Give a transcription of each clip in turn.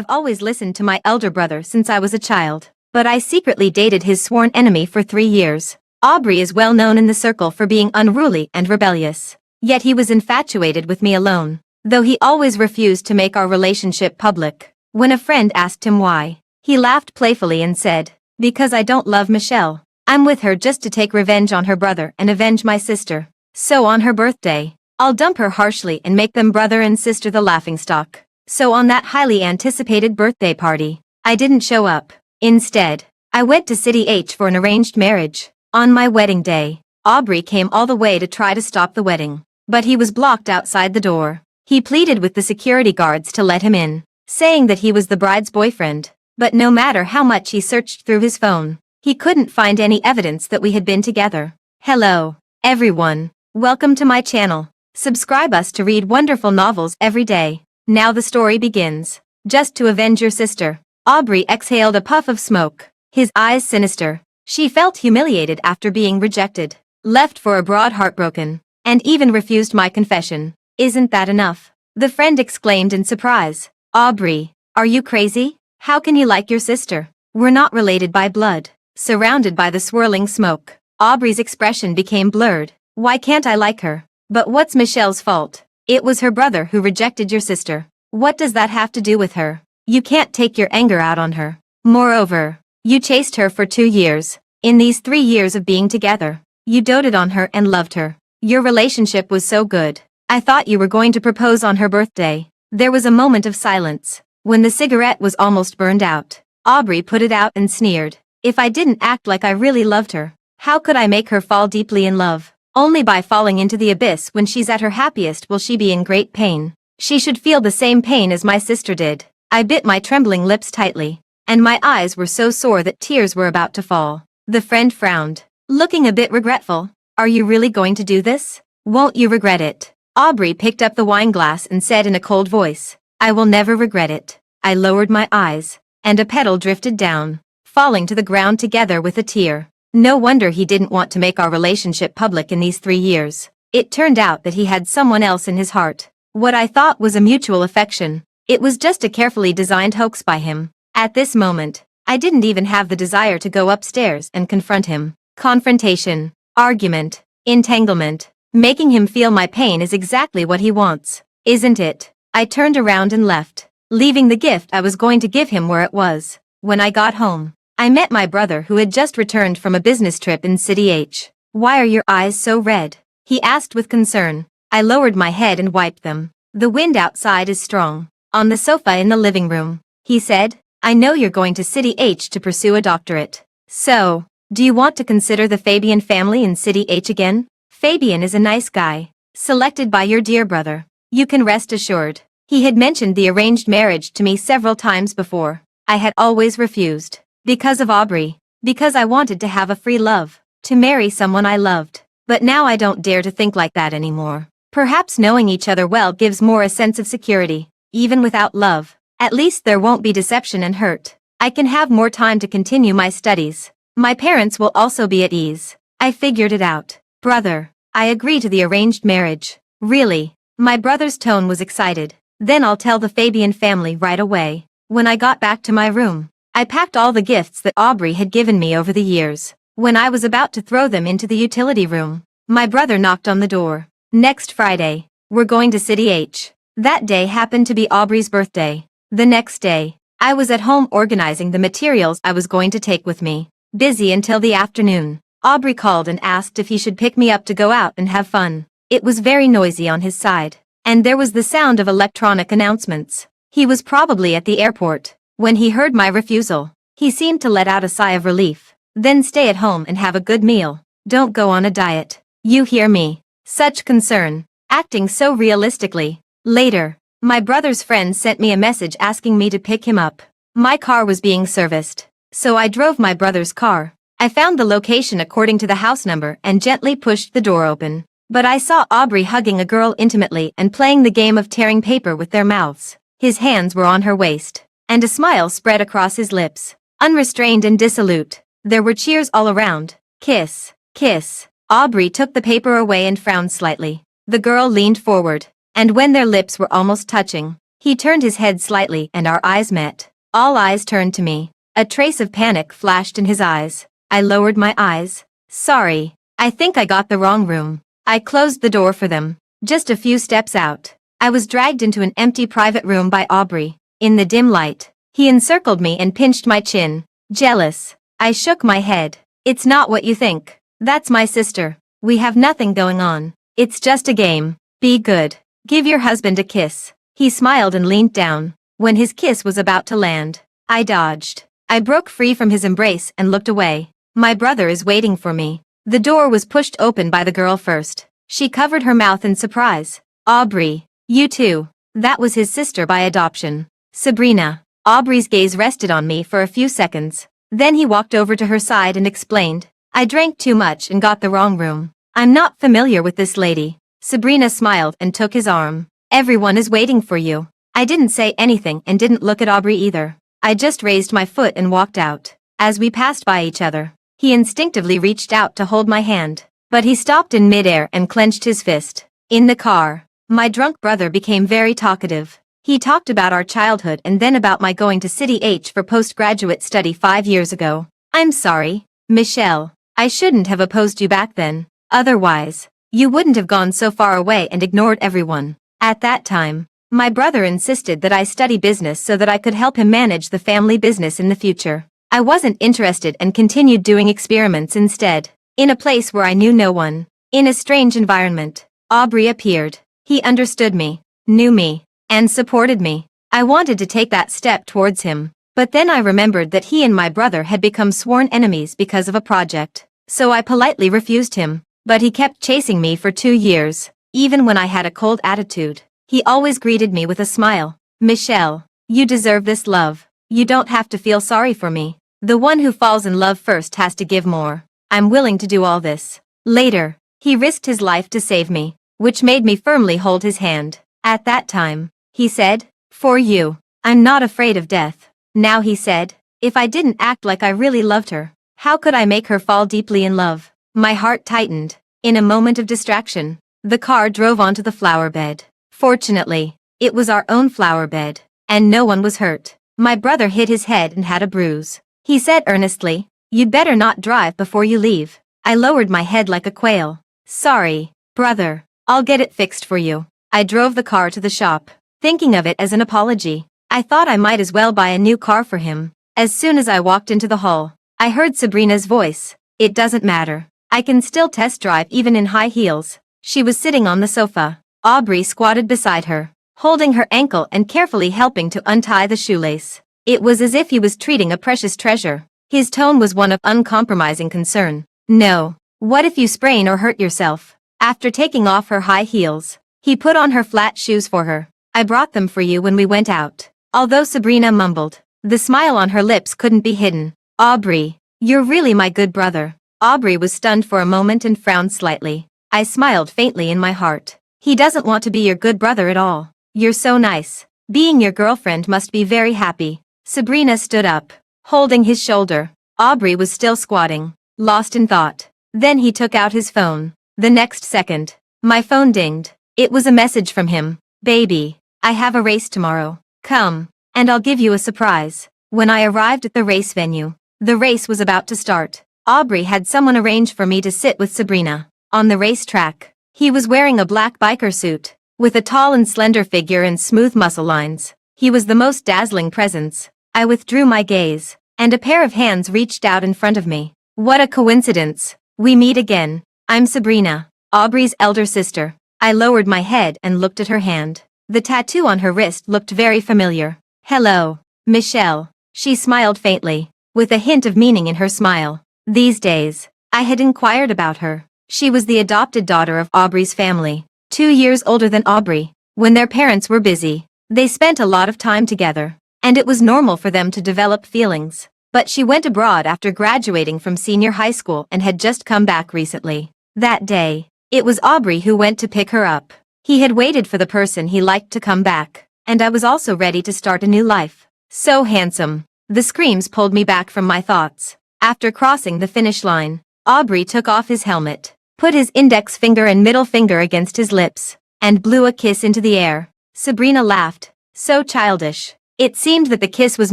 I've always listened to my elder brother since I was a child, but I secretly dated his sworn enemy for 3 years. Aubrey is well known in the circle for being unruly and rebellious. Yet he was infatuated with me alone, though he always refused to make our relationship public. When a friend asked him why, he laughed playfully and said, "Because I don't love Michelle. I'm with her just to take revenge on her brother and avenge my sister. So on her birthday, I'll dump her harshly and make them brother and sister the laughingstock." So on that highly anticipated birthday party, I didn't show up. Instead, I went to City H for an arranged marriage. On my wedding day, Aubrey came all the way to try to stop the wedding, but he was blocked outside the door. He pleaded with the security guards to let him in, saying that he was the bride's boyfriend, but no matter how much he searched through his phone, he couldn't find any evidence that we had been together. Hello, everyone. Welcome to my channel. Subscribe us to read wonderful novels every day. Now the story begins. Just to avenge your sister. Aubrey exhaled a puff of smoke, his eyes sinister. She felt humiliated after being rejected, left for abroad heartbroken, and even refused my confession. Isn't that enough? The friend exclaimed in surprise. Aubrey, are you crazy? How can you like your sister? We're not related by blood. Surrounded by the swirling smoke, Aubrey's expression became blurred. Why can't I like her? But what's Michelle's fault? It was her brother who rejected your sister. What does that have to do with her? You can't take your anger out on her. Moreover, you chased her for 2 years. In these 3 years of being together, you doted on her and loved her. Your relationship was so good. I thought you were going to propose on her birthday. There was a moment of silence. When the cigarette was almost burned out, Aubrey put it out and sneered. If I didn't act like I really loved her, how could I make her fall deeply in love? Only by falling into the abyss when she's at her happiest will she be in great pain. She should feel the same pain as my sister did. I bit my trembling lips tightly, and my eyes were so sore that tears were about to fall. The friend frowned, looking a bit regretful. Are you really going to do this? Won't you regret it? Aubrey picked up the wine glass and said in a cold voice, I will never regret it. I lowered my eyes, and a petal drifted down, falling to the ground together with a tear. No wonder he didn't want to make our relationship public in these 3 years. It turned out that he had someone else in his heart. What I thought was a mutual affection, it was just a carefully designed hoax by him. At this moment, I didn't even have the desire to go upstairs and confront him. Confrontation, argument, entanglement, making him feel my pain is exactly what he wants, isn't it? I turned around and left, leaving the gift I was going to give him where it was. When I got home, I met my brother who had just returned from a business trip in City H. Why are your eyes so red? He asked with concern. I lowered my head and wiped them. The wind outside is strong. On the sofa in the living room, he said, I know you're going to City H to pursue a doctorate. So, do you want to consider the Fabian family in City H again? Fabian is a nice guy, selected by your dear brother. You can rest assured. He had mentioned the arranged marriage to me several times before. I had always refused. Because of Aubrey. Because I wanted to have a free love. To marry someone I loved. But now I don't dare to think like that anymore. Perhaps knowing each other well gives more a sense of security. Even without love, at least there won't be deception and hurt. I can have more time to continue my studies. My parents will also be at ease. I figured it out. Brother, I agree to the arranged marriage. Really? My brother's tone was excited. Then I'll tell the Fabian family right away. When I got back to my room, I packed all the gifts that Aubrey had given me over the years. When I was about to throw them into the utility room, my brother knocked on the door. Next Friday, we're going to City H. That day happened to be Aubrey's birthday. The next day, I was at home organizing the materials I was going to take with me. Busy until the afternoon, Aubrey called and asked if he should pick me up to go out and have fun. It was very noisy on his side, and there was the sound of electronic announcements. He was probably at the airport. When he heard my refusal, he seemed to let out a sigh of relief. Then stay at home and have a good meal. Don't go on a diet. You hear me? Such concern, acting so realistically. Later, my brother's friend sent me a message asking me to pick him up. My car was being serviced, so I drove my brother's car. I found the location according to the house number and gently pushed the door open. But I saw Aubrey hugging a girl intimately and playing the game of tearing paper with their mouths. His hands were on her waist, and a smile spread across his lips. Unrestrained and dissolute, there were cheers all around. Kiss, kiss. Aubrey took the paper away and frowned slightly. The girl leaned forward, and when their lips were almost touching, He turned his head slightly and our eyes met. All eyes turned to me. A trace of panic flashed in his eyes. I lowered my eyes. Sorry. I think I got the wrong room. I closed the door for them. Just a few steps out, I was dragged into an empty private room by Aubrey. In the dim light, he encircled me and pinched my chin. Jealous. I shook my head. It's not what you think. That's my sister. We have nothing going on. It's just a game. Be good. Give your husband a kiss. He smiled and leaned down. When his kiss was about to land, I dodged. I broke free from his embrace and looked away. My brother is waiting for me. The door was pushed open by the girl first. She covered her mouth in surprise. Aubrey. You too. That was his sister by adoption. Sabrina. Aubrey's gaze rested on me for a few seconds. Then he walked over to her side and explained. I drank too much and got the wrong room. I'm not familiar with this lady. Sabrina smiled and took his arm. Everyone is waiting for you. I didn't say anything and didn't look at Aubrey either. I just raised my foot and walked out. As we passed by each other, he instinctively reached out to hold my hand. But he stopped in midair and clenched his fist. In the car, my drunk brother became very talkative. He talked about our childhood and then about my going to City H for postgraduate study 5 years ago. I'm sorry, Michelle. I shouldn't have opposed you back then. Otherwise, you wouldn't have gone so far away and ignored everyone. At that time, my brother insisted that I study business so that I could help him manage the family business in the future. I wasn't interested and continued doing experiments instead. In a place where I knew no one, in a strange environment, Aubrey appeared. He understood me, knew me, and supported me. I wanted to take that step towards him, but then I remembered that he and my brother had become sworn enemies because of a project. So I politely refused him, but he kept chasing me for 2 years. Even when I had a cold attitude, he always greeted me with a smile. Michelle, you deserve this love. You don't have to feel sorry for me. The one who falls in love first has to give more. I'm willing to do all this. Later, he risked his life to save me, which made me firmly hold his hand. At that time, he said, for you, I'm not afraid of death. Now he said, if I didn't act like I really loved her, how could I make her fall deeply in love? My heart tightened. In a moment of distraction, the car drove onto the flower bed. Fortunately, it was our own flower bed, and no one was hurt. My brother hit his head and had a bruise. He said earnestly, you'd better not drive before you leave. I lowered my head like a quail. Sorry, brother. I'll get it fixed for you. I drove the car to the shop, thinking of it as an apology. I thought I might as well buy a new car for him. As soon as I walked into the hall, I heard Sabrina's voice. It doesn't matter. I can still test drive even in high heels. She was sitting on the sofa. Aubrey squatted beside her, holding her ankle and carefully helping to untie the shoelace. It was as if he was treating a precious treasure. His tone was one of uncompromising concern. No. What if you sprain or hurt yourself? After taking off her high heels, he put on her flat shoes for her. I brought them for you when we went out. Although Sabrina mumbled, the smile on her lips couldn't be hidden. Aubrey, you're really my good brother. Aubrey was stunned for a moment and frowned slightly. I smiled faintly in my heart. He doesn't want to be your good brother at all. You're so nice. Being your girlfriend must be very happy. Sabrina stood up, holding his shoulder. Aubrey was still squatting, lost in thought. Then he took out his phone. The next second, my phone dinged. It was a message from him. Baby, I have a race tomorrow. Come, and I'll give you a surprise. When I arrived at the race venue, the race was about to start. Aubrey had someone arrange for me to sit with Sabrina on the racetrack. He was wearing a black biker suit, with a tall and slender figure and smooth muscle lines. He was the most dazzling presence. I withdrew my gaze, and a pair of hands reached out in front of me. What a coincidence. We meet again. I'm Sabrina, Aubrey's elder sister. I lowered my head and looked at her hand. The tattoo on her wrist looked very familiar. Hello, Michelle. She smiled faintly, with a hint of meaning in her smile. These days, I had inquired about her. She was the adopted daughter of Aubrey's family, 2 years older than Aubrey. When their parents were busy, they spent a lot of time together, and it was normal for them to develop feelings. But she went abroad after graduating from senior high school and had just come back recently. That day, it was Aubrey who went to pick her up. He had waited for the person he liked to come back, and I was also ready to start a new life. So handsome. The screams pulled me back from my thoughts. After crossing the finish line, Aubrey took off his helmet, put his index finger and middle finger against his lips, and blew a kiss into the air. Sabrina laughed, So childish. It seemed that the kiss was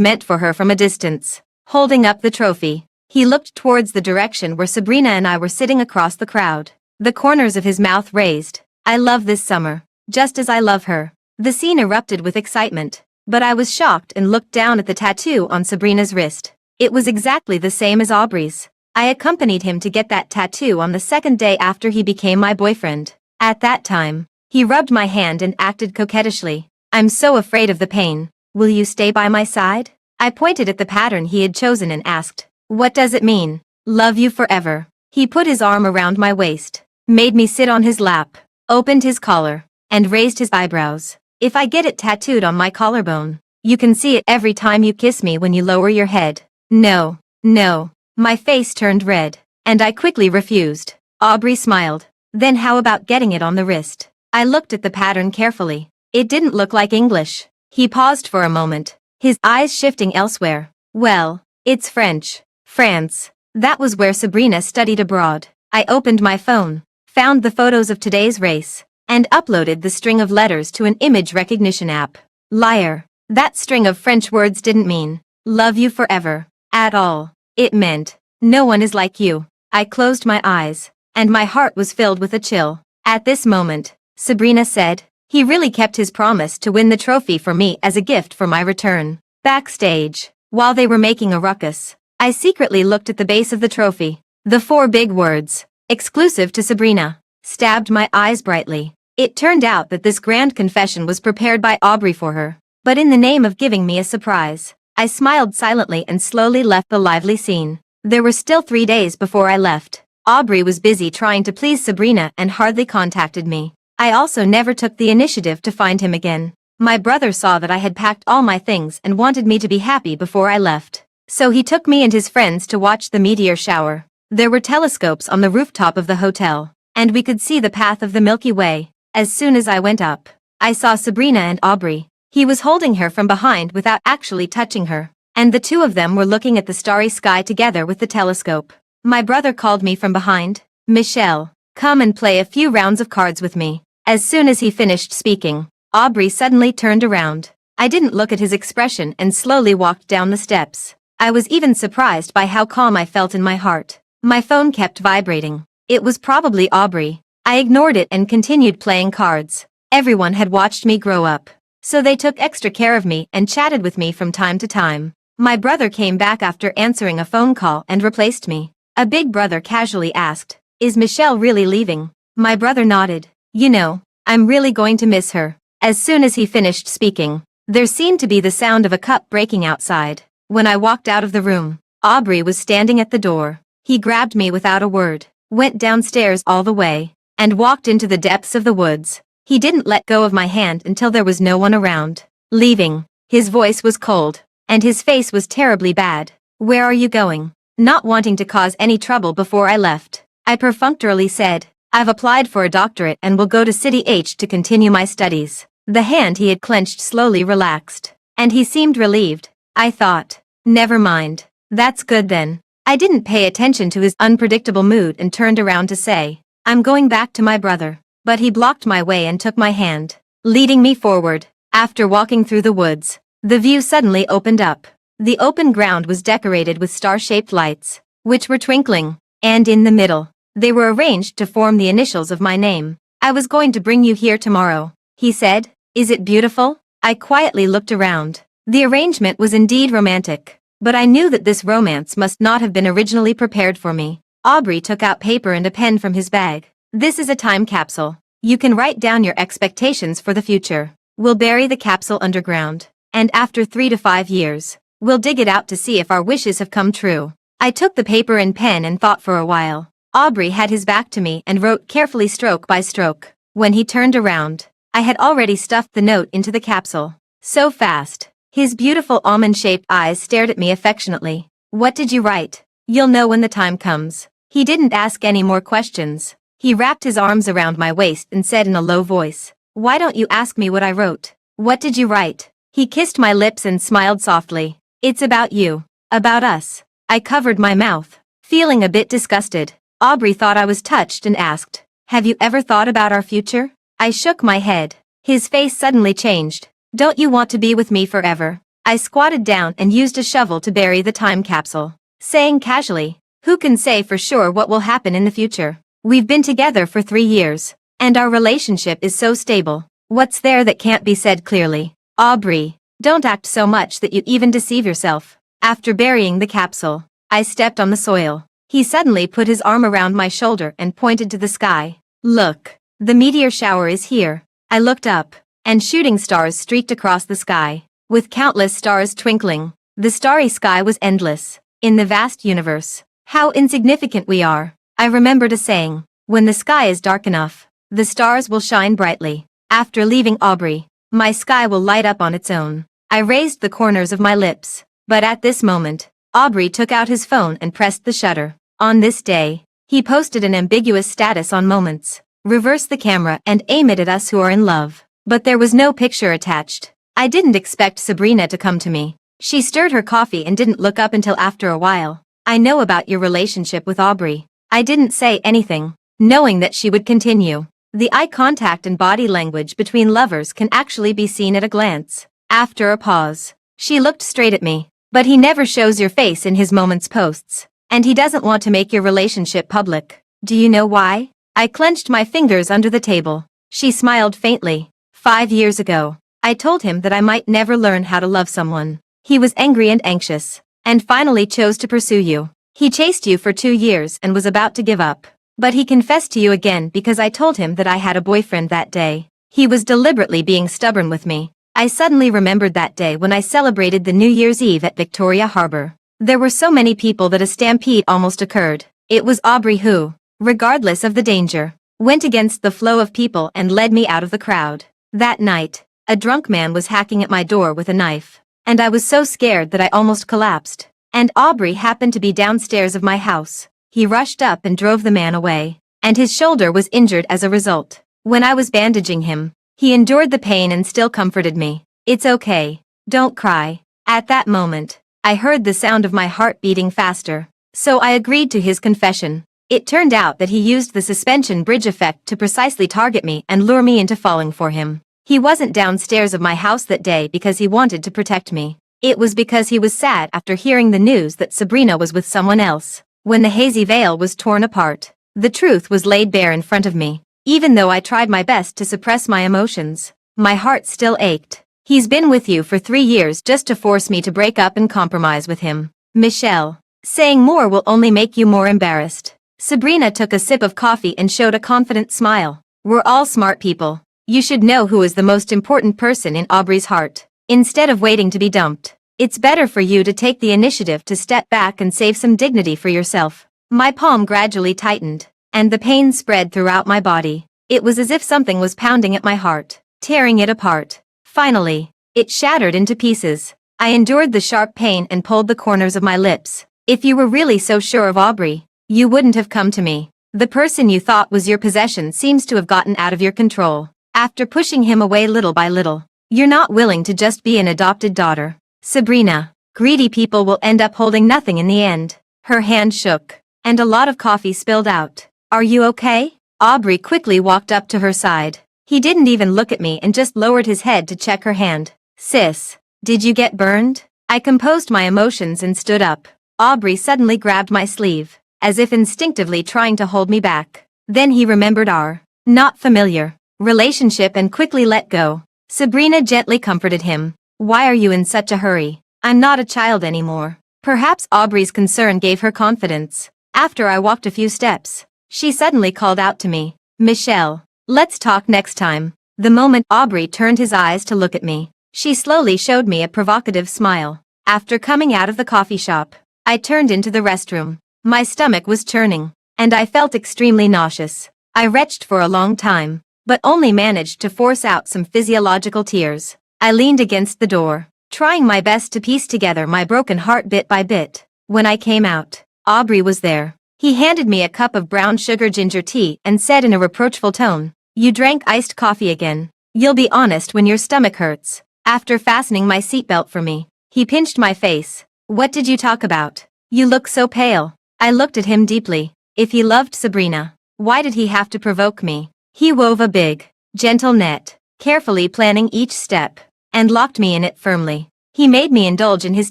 meant for her from a distance. Holding up the trophy, he looked towards the direction where Sabrina and I were sitting across the crowd. The corners of his mouth raised. I love this summer, just as I love her. The scene erupted with excitement, but I was shocked and looked down at the tattoo on Sabrina's wrist. It was exactly the same as Aubrey's. I accompanied him to get that tattoo on the second day after he became my boyfriend. At that time, he rubbed my hand and acted coquettishly. I'm so afraid of the pain. Will you stay by my side? I pointed at the pattern he had chosen and asked, what does it mean? Love you forever. He put his arm around my waist, made me sit on his lap, opened his collar, and raised his eyebrows. If I get it tattooed on my collarbone, you can see it every time you kiss me when you lower your head. No, no. My face turned red, and I quickly refused. Aubrey smiled. Then how about getting it on the wrist? I looked at the pattern carefully. It didn't look like English. He paused for a moment, his eyes shifting elsewhere. Well, it's French. France. That was where Sabrina studied abroad. I opened my phone, found the photos of today's race, and uploaded the string of letters to an image recognition app. Liar. That string of French words didn't mean, love you forever, at all. It meant, no one is like you. I closed my eyes, and my heart was filled with a chill. At this moment, Sabrina said, he really kept his promise to win the trophy for me as a gift for my return. Backstage, while they were making a ruckus, I secretly looked at the base of the trophy. The 4 big words, exclusive to Sabrina, stabbed my eyes brightly. It turned out that this grand confession was prepared by Aubrey for her, but in the name of giving me a surprise, I smiled silently and slowly left the lively scene. There were still 3 days before I left. Aubrey was busy trying to please Sabrina and hardly contacted me. I also never took the initiative to find him again. My brother saw that I had packed all my things and wanted me to be happy before I left. So he took me and his friends to watch the meteor shower. There were telescopes on the rooftop of the hotel, and we could see the path of the Milky Way. As soon as I went up, I saw Sabrina and Aubrey. He was holding her from behind without actually touching her, and the two of them were looking at the starry sky together with the telescope. My brother called me from behind, Michelle, come and play a few rounds of cards with me. As soon as he finished speaking, Aubrey suddenly turned around. I didn't look at his expression and slowly walked down the steps. I was even surprised by how calm I felt in my heart. My phone kept vibrating. It was probably Aubrey. I ignored it and continued playing cards. Everyone had watched me grow up, so they took extra care of me and chatted with me from time to time. My brother came back after answering a phone call and replaced me. A big brother casually asked, "Is Michelle really leaving?" My brother nodded. "You know, I'm really going to miss her." As soon as he finished speaking, there seemed to be the sound of a cup breaking outside. When I walked out of the room, Aubrey was standing at the door. He grabbed me without a word, went downstairs all the way, and walked into the depths of the woods. He didn't let go of my hand until there was no one around. Leaving. His voice was cold, and his face was terribly bad. "Where are you going?" Not wanting to cause any trouble before I left, I perfunctorily said, "I've applied for a doctorate and will go to City H to continue my studies." The hand he had clenched slowly relaxed, and he seemed relieved. I thought, never mind. That's good then. I didn't pay attention to his unpredictable mood and turned around to say, "I'm going back to my brother." But he blocked my way and took my hand, leading me forward. After walking through the woods, the view suddenly opened up. The open ground was decorated with star-shaped lights, which were twinkling, and in the middle, they were arranged to form the initials of my name. "I was going to bring you here tomorrow," he said. "Is it beautiful?" I quietly looked around. The arrangement was indeed romantic, but I knew that this romance must not have been originally prepared for me. Aubrey took out paper and a pen from his bag. "This is a time capsule. You can write down your expectations for the future. We'll bury the capsule underground, and after 3 to 5 years, we'll dig it out to see if our wishes have come true." I took the paper and pen and thought for a while. Aubrey had his back to me and wrote carefully stroke by stroke. When he turned around, I had already stuffed the note into the capsule. So fast. His beautiful almond-shaped eyes stared at me affectionately. "What did you write?" "You'll know when the time comes." He didn't ask any more questions. He wrapped his arms around my waist and said in a low voice, "Why don't you ask me what I wrote?" "What did you write?" He kissed my lips and smiled softly. "It's about you. About us." I covered my mouth, feeling a bit disgusted. Aubrey thought I was touched and asked, "Have you ever thought about our future?" I shook my head. His face suddenly changed. Don't you want to be with me forever? I squatted down and used a shovel to bury the time capsule, saying casually, who can say for sure what will happen in the future? We've been together for 3 years, and our relationship is so stable. What's there that can't be said clearly? Aubrey, don't act so much that you even deceive yourself. After burying the capsule, I stepped on the soil. He suddenly put his arm around my shoulder and pointed to the sky. Look, the meteor shower is here. I looked up, and shooting stars streaked across the sky, with countless stars twinkling. The starry sky was endless. In the vast universe, how insignificant we are. I remembered a saying, when the sky is dark enough, the stars will shine brightly. After leaving Aubrey, my sky will light up on its own. I raised the corners of my lips, but at this moment, Aubrey took out his phone and pressed the shutter. On this day, he posted an ambiguous status on Moments. Reverse the camera and aim it at us who are in love. But there was no picture attached. I didn't expect Sabrina to come to me. She stirred her coffee and didn't look up until after a while. I know about your relationship with Aubrey. I didn't say anything, knowing that she would continue. The eye contact and body language between lovers can actually be seen at a glance. After a pause, she looked straight at me. But he never shows your face in his Moments posts. And he doesn't want to make your relationship public. Do you know why? I clenched my fingers under the table. She smiled faintly. 5 years ago, I told him that I might never learn how to love someone. He was angry and anxious, and finally chose to pursue you. He chased you for 2 years and was about to give up. But he confessed to you again because I told him that I had a boyfriend that day. He was deliberately being stubborn with me. I suddenly remembered that day when I celebrated the New Year's Eve at Victoria Harbor. There were so many people that a stampede almost occurred. It was Aubrey who, regardless of the danger, went against the flow of people and led me out of the crowd. That night, a drunk man was hacking at my door with a knife, and I was so scared that I almost collapsed. And Aubrey happened to be downstairs of my house. He rushed up and drove the man away, and his shoulder was injured as a result. When I was bandaging him, he endured the pain and still comforted me. It's okay. Don't cry. At that moment, I heard the sound of my heart beating faster, so I agreed to his confession. It turned out that he used the suspension bridge effect to precisely target me and lure me into falling for him. He wasn't downstairs of my house that day because he wanted to protect me. It was because he was sad after hearing the news that Sabrina was with someone else. When the hazy veil was torn apart, the truth was laid bare in front of me. Even though I tried my best to suppress my emotions, my heart still ached. He's been with you for 3 years just to force me to break up and compromise with him. Michelle, saying more will only make you more embarrassed. Sabrina took a sip of coffee and showed a confident smile. We're all smart people. You should know who is the most important person in Aubrey's heart. Instead of waiting to be dumped, it's better for you to take the initiative to step back and save some dignity for yourself. My palm gradually tightened, and the pain spread throughout my body. It was as if something was pounding at my heart, tearing it apart. Finally, it shattered into pieces. I endured the sharp pain and pulled the corners of my lips. If you were really so sure of Aubrey, you wouldn't have come to me. The person you thought was your possession seems to have gotten out of your control. After pushing him away little by little, you're not willing to just be an adopted daughter. Sabrina, greedy people will end up holding nothing in the end. Her hand shook, and a lot of coffee spilled out. Are you okay? Aubrey quickly walked up to her side. He didn't even look at me and just lowered his head to check her hand. Sis, did you get burned? I composed my emotions and stood up. Aubrey suddenly grabbed my sleeve, as if instinctively trying to hold me back. Then he remembered our not familiar relationship and quickly let go. Sabrina gently comforted him. Why are you in such a hurry? I'm not a child anymore. Perhaps Aubrey's concern gave her confidence. After I walked a few steps, she suddenly called out to me, Michelle, let's talk next time. The moment Aubrey turned his eyes to look at me, she slowly showed me a provocative smile. After coming out of the coffee shop, I turned into the restroom. My stomach was churning, and I felt extremely nauseous. I retched for a long time, but only managed to force out some physiological tears. I leaned against the door, trying my best to piece together my broken heart bit by bit. When I came out, Aubrey was there. He handed me a cup of brown sugar ginger tea and said in a reproachful tone, You drank iced coffee again. You'll be honest when your stomach hurts. After fastening my seatbelt for me, he pinched my face. What did you talk about? You look so pale. I looked at him deeply. If he loved Sabrina, why did he have to provoke me? He wove a big, gentle net, carefully planning each step. and locked me in it firmly. He made me indulge in his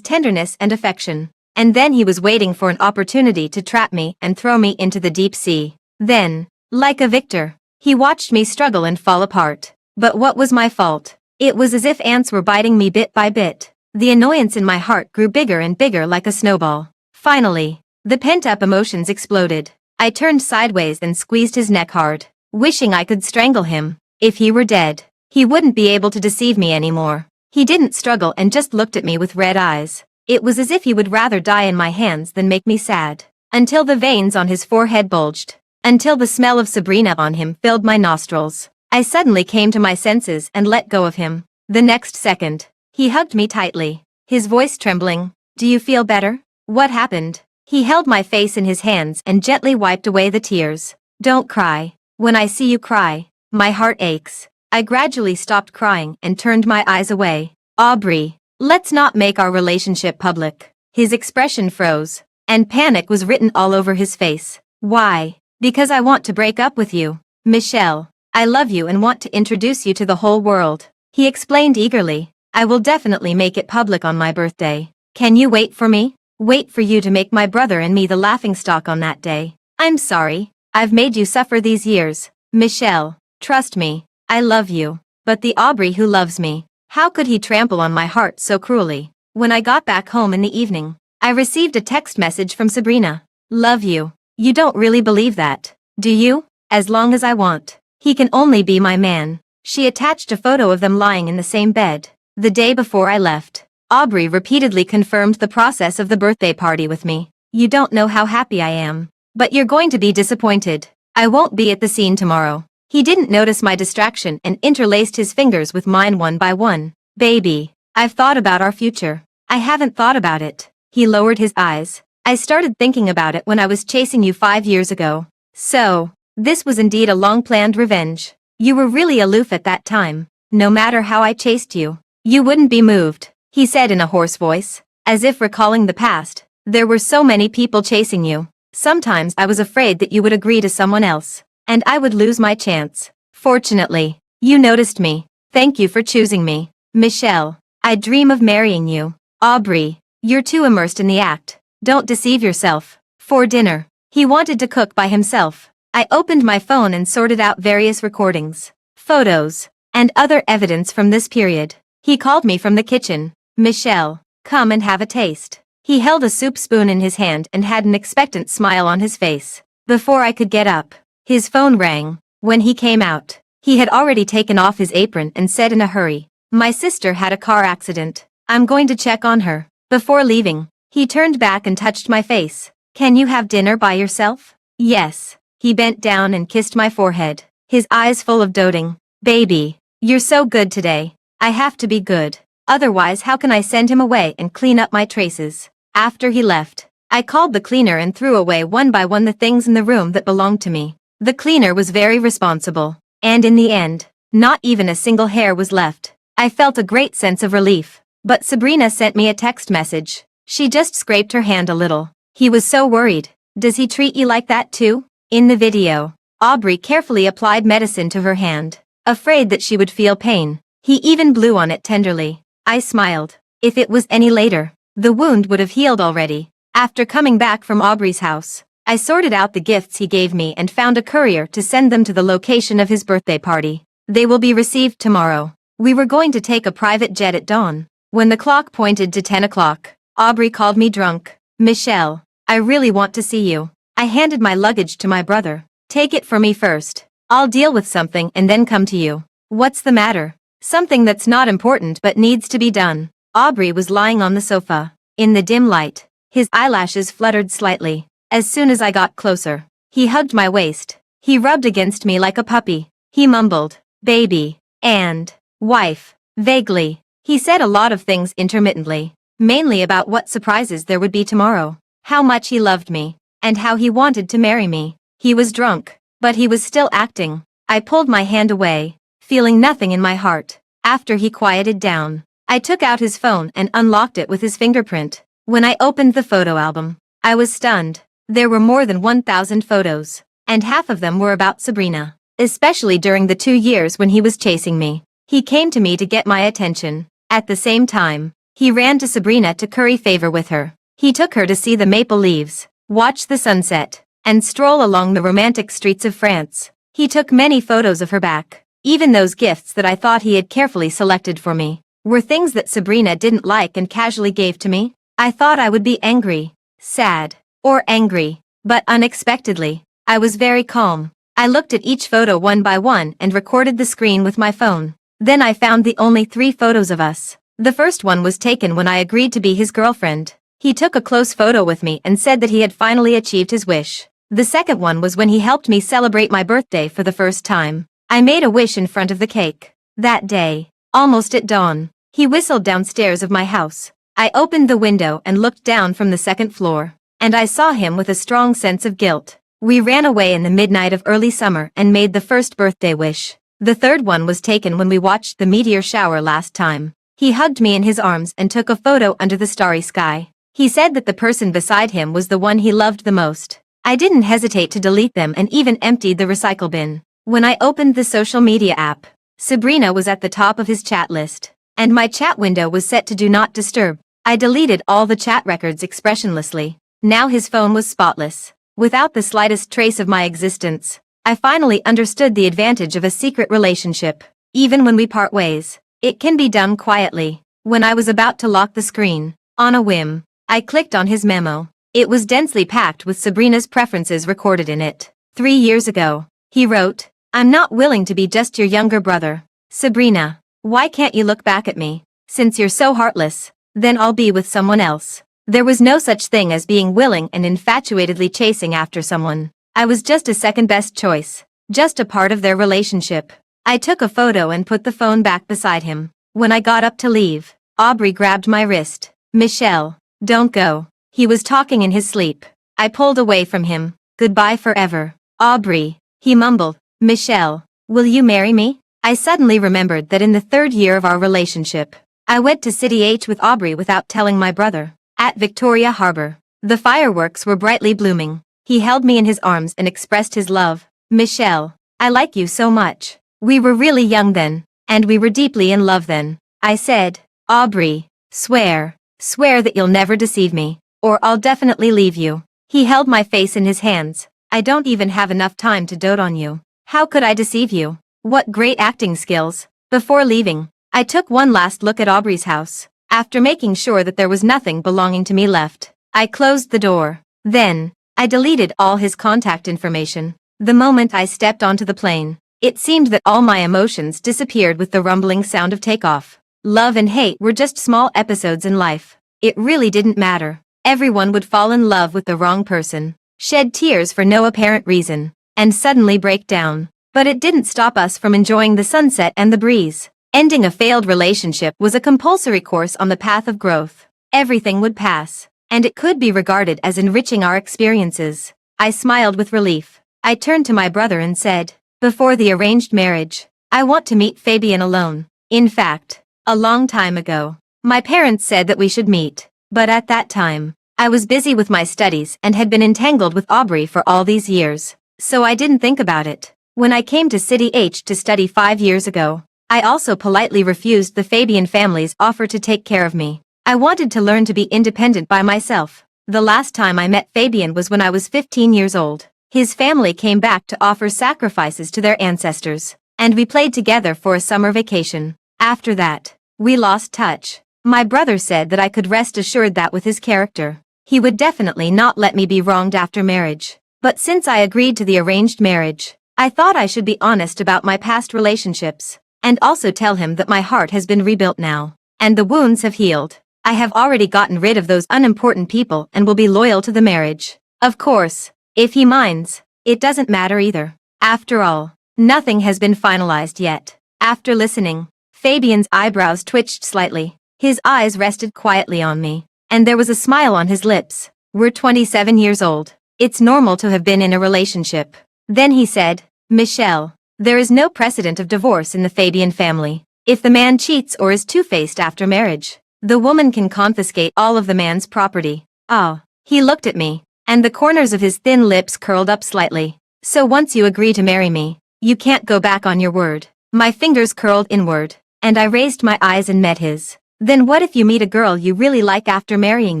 tenderness and affection. And then he was waiting for an opportunity to trap me and throw me into the deep sea. Then, like a victor, he watched me struggle and fall apart. But what was my fault? It was as if ants were biting me bit by bit. The annoyance in my heart grew bigger and bigger like a snowball. Finally, the pent-up emotions exploded. I turned sideways and squeezed his neck hard, wishing I could strangle him. If he were dead, he wouldn't be able to deceive me anymore. He didn't struggle and just looked at me with red eyes. It was as if he would rather die in my hands than make me sad. Until the veins on his forehead bulged. Until the smell of Sabrina on him filled my nostrils. I suddenly came to my senses and let go of him. The next second, he hugged me tightly, his voice trembling. "Do you feel better? What happened?" He held my face in his hands and gently wiped away the tears. "Don't cry. When I see you cry, my heart aches." I gradually stopped crying and turned my eyes away. "Aubrey, let's not make our relationship public." His expression froze, and panic was written all over his face. "Why?" "Because I want to break up with you. Michelle, I love you and want to introduce you to the whole world," he explained eagerly. "I will definitely make it public on my birthday. Can you wait for me? Wait for you to make my brother and me the laughingstock on that day. I'm sorry, I've made you suffer these years. Michelle, trust me, I love you. But the Aubrey who loves me, how could he trample on my heart so cruelly?" When I got back home in the evening, I received a text message from Sabrina. "Love you. You don't really believe that, do you? As long as I want. He can only be my man." She attached a photo of them lying in the same bed. The day before I left, Aubrey repeatedly confirmed the process of the birthday party with me. "You don't know how happy I am. But you're going to be disappointed. I won't be at the scene tomorrow." He didn't notice my distraction and interlaced his fingers with mine one by one. "Baby, I've thought about our future." "I haven't thought about it." He lowered his eyes. "I started thinking about it when I was chasing you 5 years ago. So, this was indeed a long-planned revenge. You were really aloof at that time. No matter how I chased you, you wouldn't be moved," he said in a hoarse voice, as if recalling the past. "There were so many people chasing you. Sometimes I was afraid that you would agree to someone else, and I would lose my chance. Fortunately, you noticed me. Thank you for choosing me. Michelle, I dream of marrying you." "Aubrey, you're too immersed in the act. Don't deceive yourself." For dinner, he wanted to cook by himself. I opened my phone and sorted out various recordings, photos, and other evidence from this period. He called me from the kitchen. "Michelle, come and have a taste." He held a soup spoon in his hand and had an expectant smile on his face. Before I could get up, his phone rang. When he came out, he had already taken off his apron and said in a hurry, "My sister had a car accident. I'm going to check on her." Before leaving, he turned back and touched my face. "Can you have dinner by yourself?" "Yes." He bent down and kissed my forehead, his eyes full of doting. "Baby, you're so good today. I have to be good. Otherwise how can I send him away and clean up my traces?" After he left, I called the cleaner and threw away one by one the things in the room that belonged to me. The cleaner was very responsible, and in the end, not even a single hair was left. I felt a great sense of relief. But Sabrina sent me a text message. She just scraped her hand a little. "He was so worried. Does he treat you like that too?" In the video, Aubrey carefully applied medicine to her hand, afraid that she would feel pain. He even blew on it tenderly. I smiled. If it was any later, the wound would have healed already. After coming back from Aubrey's house, I sorted out the gifts he gave me and found a courier to send them to the location of his birthday party. They will be received tomorrow. We were going to take a private jet at dawn. When the clock pointed to 10 o'clock, Aubrey called me drunk. "Michelle, I really want to see you." I handed my luggage to my brother. "Take it for me first. I'll deal with something and then come to you." "What's the matter?" "Something that's not important but needs to be done." Aubrey was lying on the sofa. In the dim light, his eyelashes fluttered slightly. As soon as I got closer, he hugged my waist. He rubbed against me like a puppy. He mumbled, "Baby," and "wife," vaguely. He said a lot of things intermittently, mainly about what surprises there would be tomorrow, how much he loved me, and how he wanted to marry me. He was drunk, but he was still acting. I pulled my hand away, feeling nothing in my heart. After he quieted down, I took out his phone and unlocked it with his fingerprint. When I opened the photo album, I was stunned. There were more than 1,000 photos, and half of them were about Sabrina, especially during the 2 years when he was chasing me. He came to me to get my attention. At the same time, he ran to Sabrina to curry favor with her. He took her to see the maple leaves, watch the sunset, and stroll along the romantic streets of France. He took many photos of her back. Even those gifts that I thought he had carefully selected for me were things that Sabrina didn't like and casually gave to me. I thought I would be angry, sad, or angry, but unexpectedly, I was very calm. I looked at each photo one by one and recorded the screen with my phone. Then I found the only 3 photos of us. The first one was taken when I agreed to be his girlfriend. He took a close photo with me and said that he had finally achieved his wish. The second one was when he helped me celebrate my birthday for the first time. I made a wish in front of the cake. That day, almost at dawn, he whistled downstairs of my house. I opened the window and looked down from the second floor, and I saw him with a strong sense of guilt. We ran away in the midnight of early summer and made the first birthday wish. The third one was taken when we watched the meteor shower last time. He hugged me in his arms and took a photo under the starry sky. He said that the person beside him was the one he loved the most. I didn't hesitate to delete them and even emptied the recycle bin. When I opened the social media app, Sabrina was at the top of his chat list, and my chat window was set to do not disturb. I deleted all the chat records expressionlessly. Now his phone was spotless, without the slightest trace of my existence. I finally understood the advantage of a secret relationship. Even when we part ways, it can be done quietly. When I was about to lock the screen, on a whim, I clicked on his memo. It was densely packed with Sabrina's preferences recorded in it. 3 years ago, he wrote, "I'm not willing to be just your younger brother. Sabrina, why can't you look back at me? Since you're so heartless, then I'll be with someone else." There was no such thing as being willing and infatuatedly chasing after someone. I was just a second-best choice, just a part of their relationship. I took a photo and put the phone back beside him. When I got up to leave, Aubrey grabbed my wrist. "Michelle, don't go." He was talking in his sleep. I pulled away from him. "Goodbye forever, Aubrey," he mumbled. "Michelle, will you marry me?" I suddenly remembered that in the 3rd year of our relationship, I went to City H with Aubrey without telling my brother. At Victoria Harbor, the fireworks were brightly blooming. He held me in his arms and expressed his love. "Michelle, I like you so much. We were really young then, and we were deeply in love then." I said, "Aubrey, swear that you'll never deceive me, or I'll definitely leave you." He held my face in his hands. "I don't even have enough time to dote on you. How could I deceive you? What great acting skills." Before leaving, I took one last look at Aubrey's house. After making sure that there was nothing belonging to me left, I closed the door. Then, I deleted all his contact information. The moment I stepped onto the plane, it seemed that all my emotions disappeared with the rumbling sound of takeoff. Love and hate were just small episodes in life. It really didn't matter. Everyone would fall in love with the wrong person, shed tears for no apparent reason, and suddenly break down. But it didn't stop us from enjoying the sunset and the breeze. Ending a failed relationship was a compulsory course on the path of growth. Everything would pass, and it could be regarded as enriching our experiences. I smiled with relief. I turned to my brother and said, "Before the arranged marriage, I want to meet Fabian alone." In fact, a long time ago, my parents said that we should meet, but at that time, I was busy with my studies and had been entangled with Aubrey for all these years, so I didn't think about it. When I came to City H to study 5 years ago, I also politely refused the Fabian family's offer to take care of me. I wanted to learn to be independent by myself. The last time I met Fabian was when I was 15 years old. His family came back to offer sacrifices to their ancestors, and we played together for a summer vacation. After that, we lost touch. My brother said that I could rest assured that with his character, he would definitely not let me be wronged after marriage. But since I agreed to the arranged marriage, I thought I should be honest about my past relationships, and also tell him that my heart has been rebuilt now, and the wounds have healed. I have already gotten rid of those unimportant people and will be loyal to the marriage. Of course, if he minds, it doesn't matter either. After all, nothing has been finalized yet. After listening, Fabian's eyebrows twitched slightly. His eyes rested quietly on me, and there was a smile on his lips. "We're 27 years old. It's normal to have been in a relationship." Then he said, "Michelle, there is no precedent of divorce in the Fabian family. If the man cheats or is two-faced after marriage, the woman can confiscate all of the man's property." Oh, he looked at me, and the corners of his thin lips curled up slightly. "So once you agree to marry me, you can't go back on your word." My fingers curled inward, and I raised my eyes and met his. Then what if you meet a girl you really like after marrying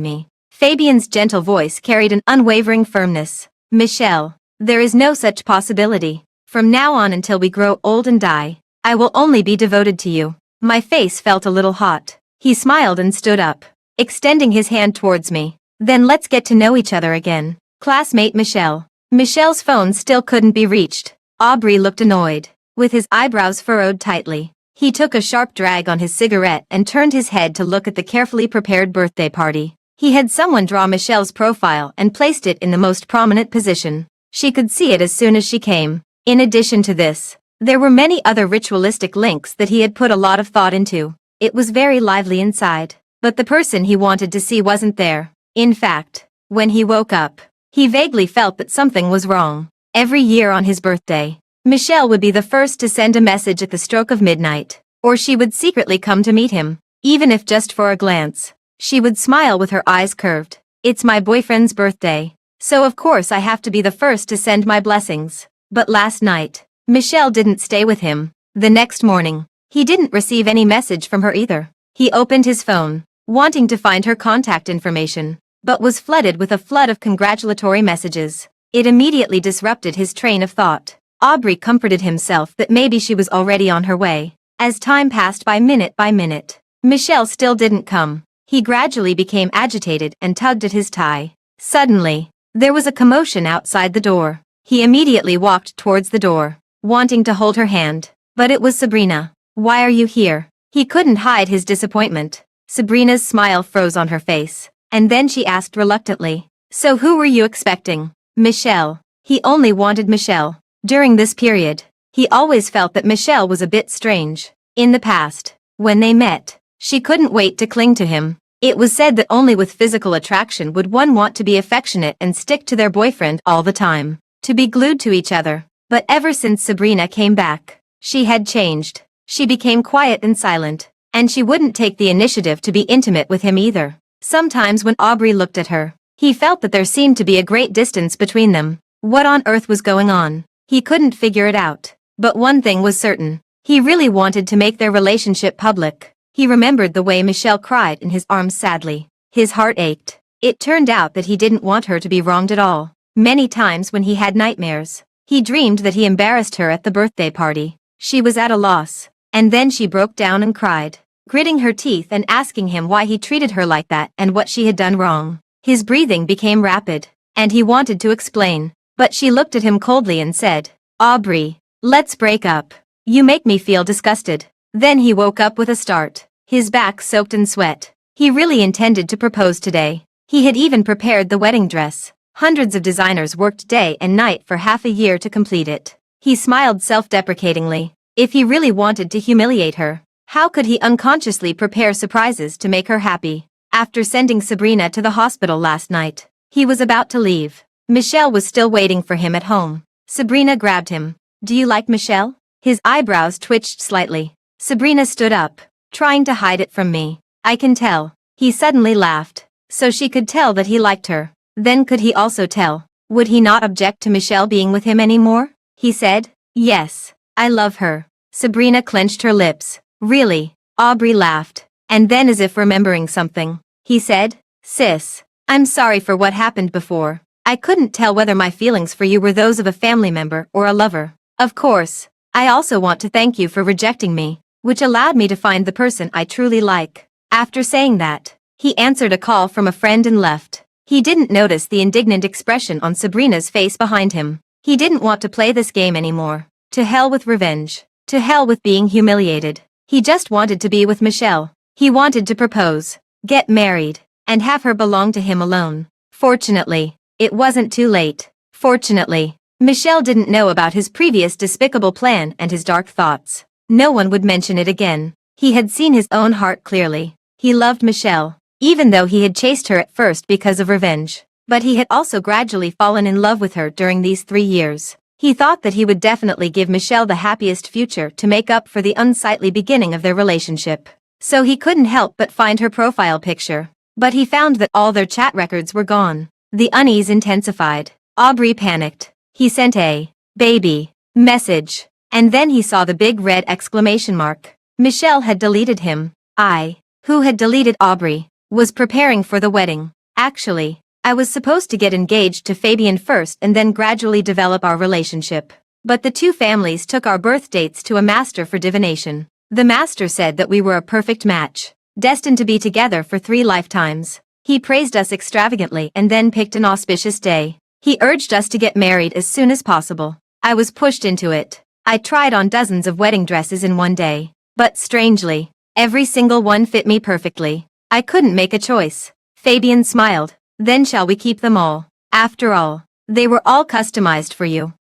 me? Fabian's gentle voice carried an unwavering firmness. Michelle, there is no such possibility. From now on until we grow old and die, I will only be devoted to you. My face felt a little hot. He smiled and stood up, extending his hand towards me. Then let's get to know each other again. Classmate Michelle. Michelle's phone still couldn't be reached. Aubrey looked annoyed, with his eyebrows furrowed tightly. He took a sharp drag on his cigarette and turned his head to look at the carefully prepared birthday party. He had someone draw Michelle's profile and placed it in the most prominent position. She could see it as soon as she came. In addition to this, there were many other ritualistic links that he had put a lot of thought into. It was very lively inside, but the person he wanted to see wasn't there. In fact, when he woke up, he vaguely felt that something was wrong. Every year on his birthday, Michelle would be the first to send a message at the stroke of midnight, or she would secretly come to meet him, even if just for a glance. She would smile with her eyes curved. It's my boyfriend's birthday, so of course I have to be the first to send my blessings. But last night, Michelle didn't stay with him. The next morning, he didn't receive any message from her either. He opened his phone, wanting to find her contact information, but was flooded with a flood of congratulatory messages. It immediately disrupted his train of thought. Aubrey comforted himself that maybe she was already on her way. As time passed by minute, Michelle still didn't come. He gradually became agitated and tugged at his tie. Suddenly, there was a commotion outside the door. He immediately walked towards the door, wanting to hold her hand. But it was Sabrina. Why are you here? He couldn't hide his disappointment. Sabrina's smile froze on her face, and then she asked reluctantly, so who were you expecting? Michelle. He only wanted Michelle. During this period, he always felt that Michelle was a bit strange. In the past, when they met, she couldn't wait to cling to him. It was said that only with physical attraction would one want to be affectionate and stick to their boyfriend all the time, to be glued to each other. But ever since Sabrina came back, she had changed. She became quiet and silent, and she wouldn't take the initiative to be intimate with him either. Sometimes when Aubrey looked at her, he felt that there seemed to be a great distance between them. What on earth was going on? He couldn't figure it out. But one thing was certain. He really wanted to make their relationship public. He remembered the way Michelle cried in his arms sadly. His heart ached. It turned out that he didn't want her to be wronged at all. Many times when he had nightmares, he dreamed that he embarrassed her at the birthday party. She was at a loss. And then she broke down and cried, gritting her teeth and asking him why he treated her like that and what she had done wrong. His breathing became rapid, and he wanted to explain. But she looked at him coldly and said, Aubrey, let's break up. You make me feel disgusted. Then he woke up with a start, his back soaked in sweat. He really intended to propose today. He had even prepared the wedding dress. Hundreds of designers worked day and night for half a year to complete it. He smiled self-deprecatingly. If he really wanted to humiliate her, how could he unconsciously prepare surprises to make her happy? After sending Sabrina to the hospital last night, he was about to leave. Michelle was still waiting for him at home. Sabrina grabbed him. Do you like Michelle? His eyebrows twitched slightly. Sabrina stood up, trying to hide it from me. I can tell. He suddenly laughed. So she could tell that he liked her. Then could he also tell? Would he not object to Michelle being with him anymore? He said, yes, I love her. Sabrina clenched her lips. Really? Aubrey laughed. And then as if remembering something, he said, sis, I'm sorry for what happened before. I couldn't tell whether my feelings for you were those of a family member or a lover. Of course, I also want to thank you for rejecting me, which allowed me to find the person I truly like. After saying that, he answered a call from a friend and left. He didn't notice the indignant expression on Sabrina's face behind him. He didn't want to play this game anymore. To hell with revenge. To hell with being humiliated. He just wanted to be with Michelle. He wanted to propose, get married, and have her belong to him alone. Fortunately, it wasn't too late. Fortunately, Michelle didn't know about his previous despicable plan and his dark thoughts. No one would mention it again. He had seen his own heart clearly. He loved Michelle, even though he had chased her at first because of revenge. But he had also gradually fallen in love with her during these 3 years. He thought that he would definitely give Michelle the happiest future to make up for the unsightly beginning of their relationship. So he couldn't help but find her profile picture. But he found that all their chat records were gone. The unease intensified. Aubrey panicked. He sent a baby message And then he saw the big red exclamation mark. Michelle had deleted him. I, who had deleted Aubrey, was preparing for the wedding. Actually, I was supposed to get engaged to Fabian first and then gradually develop our relationship. But the two families took our birth dates to a master for divination. The master said that we were a perfect match, destined to be together for 3 lifetimes. He praised us extravagantly and then picked an auspicious day. He urged us to get married as soon as possible. I was pushed into it. I tried on dozens of wedding dresses in one day. But strangely, every single one fit me perfectly. I couldn't make a choice. Fabian smiled. Then shall we keep them all? After all, they were all customized for you.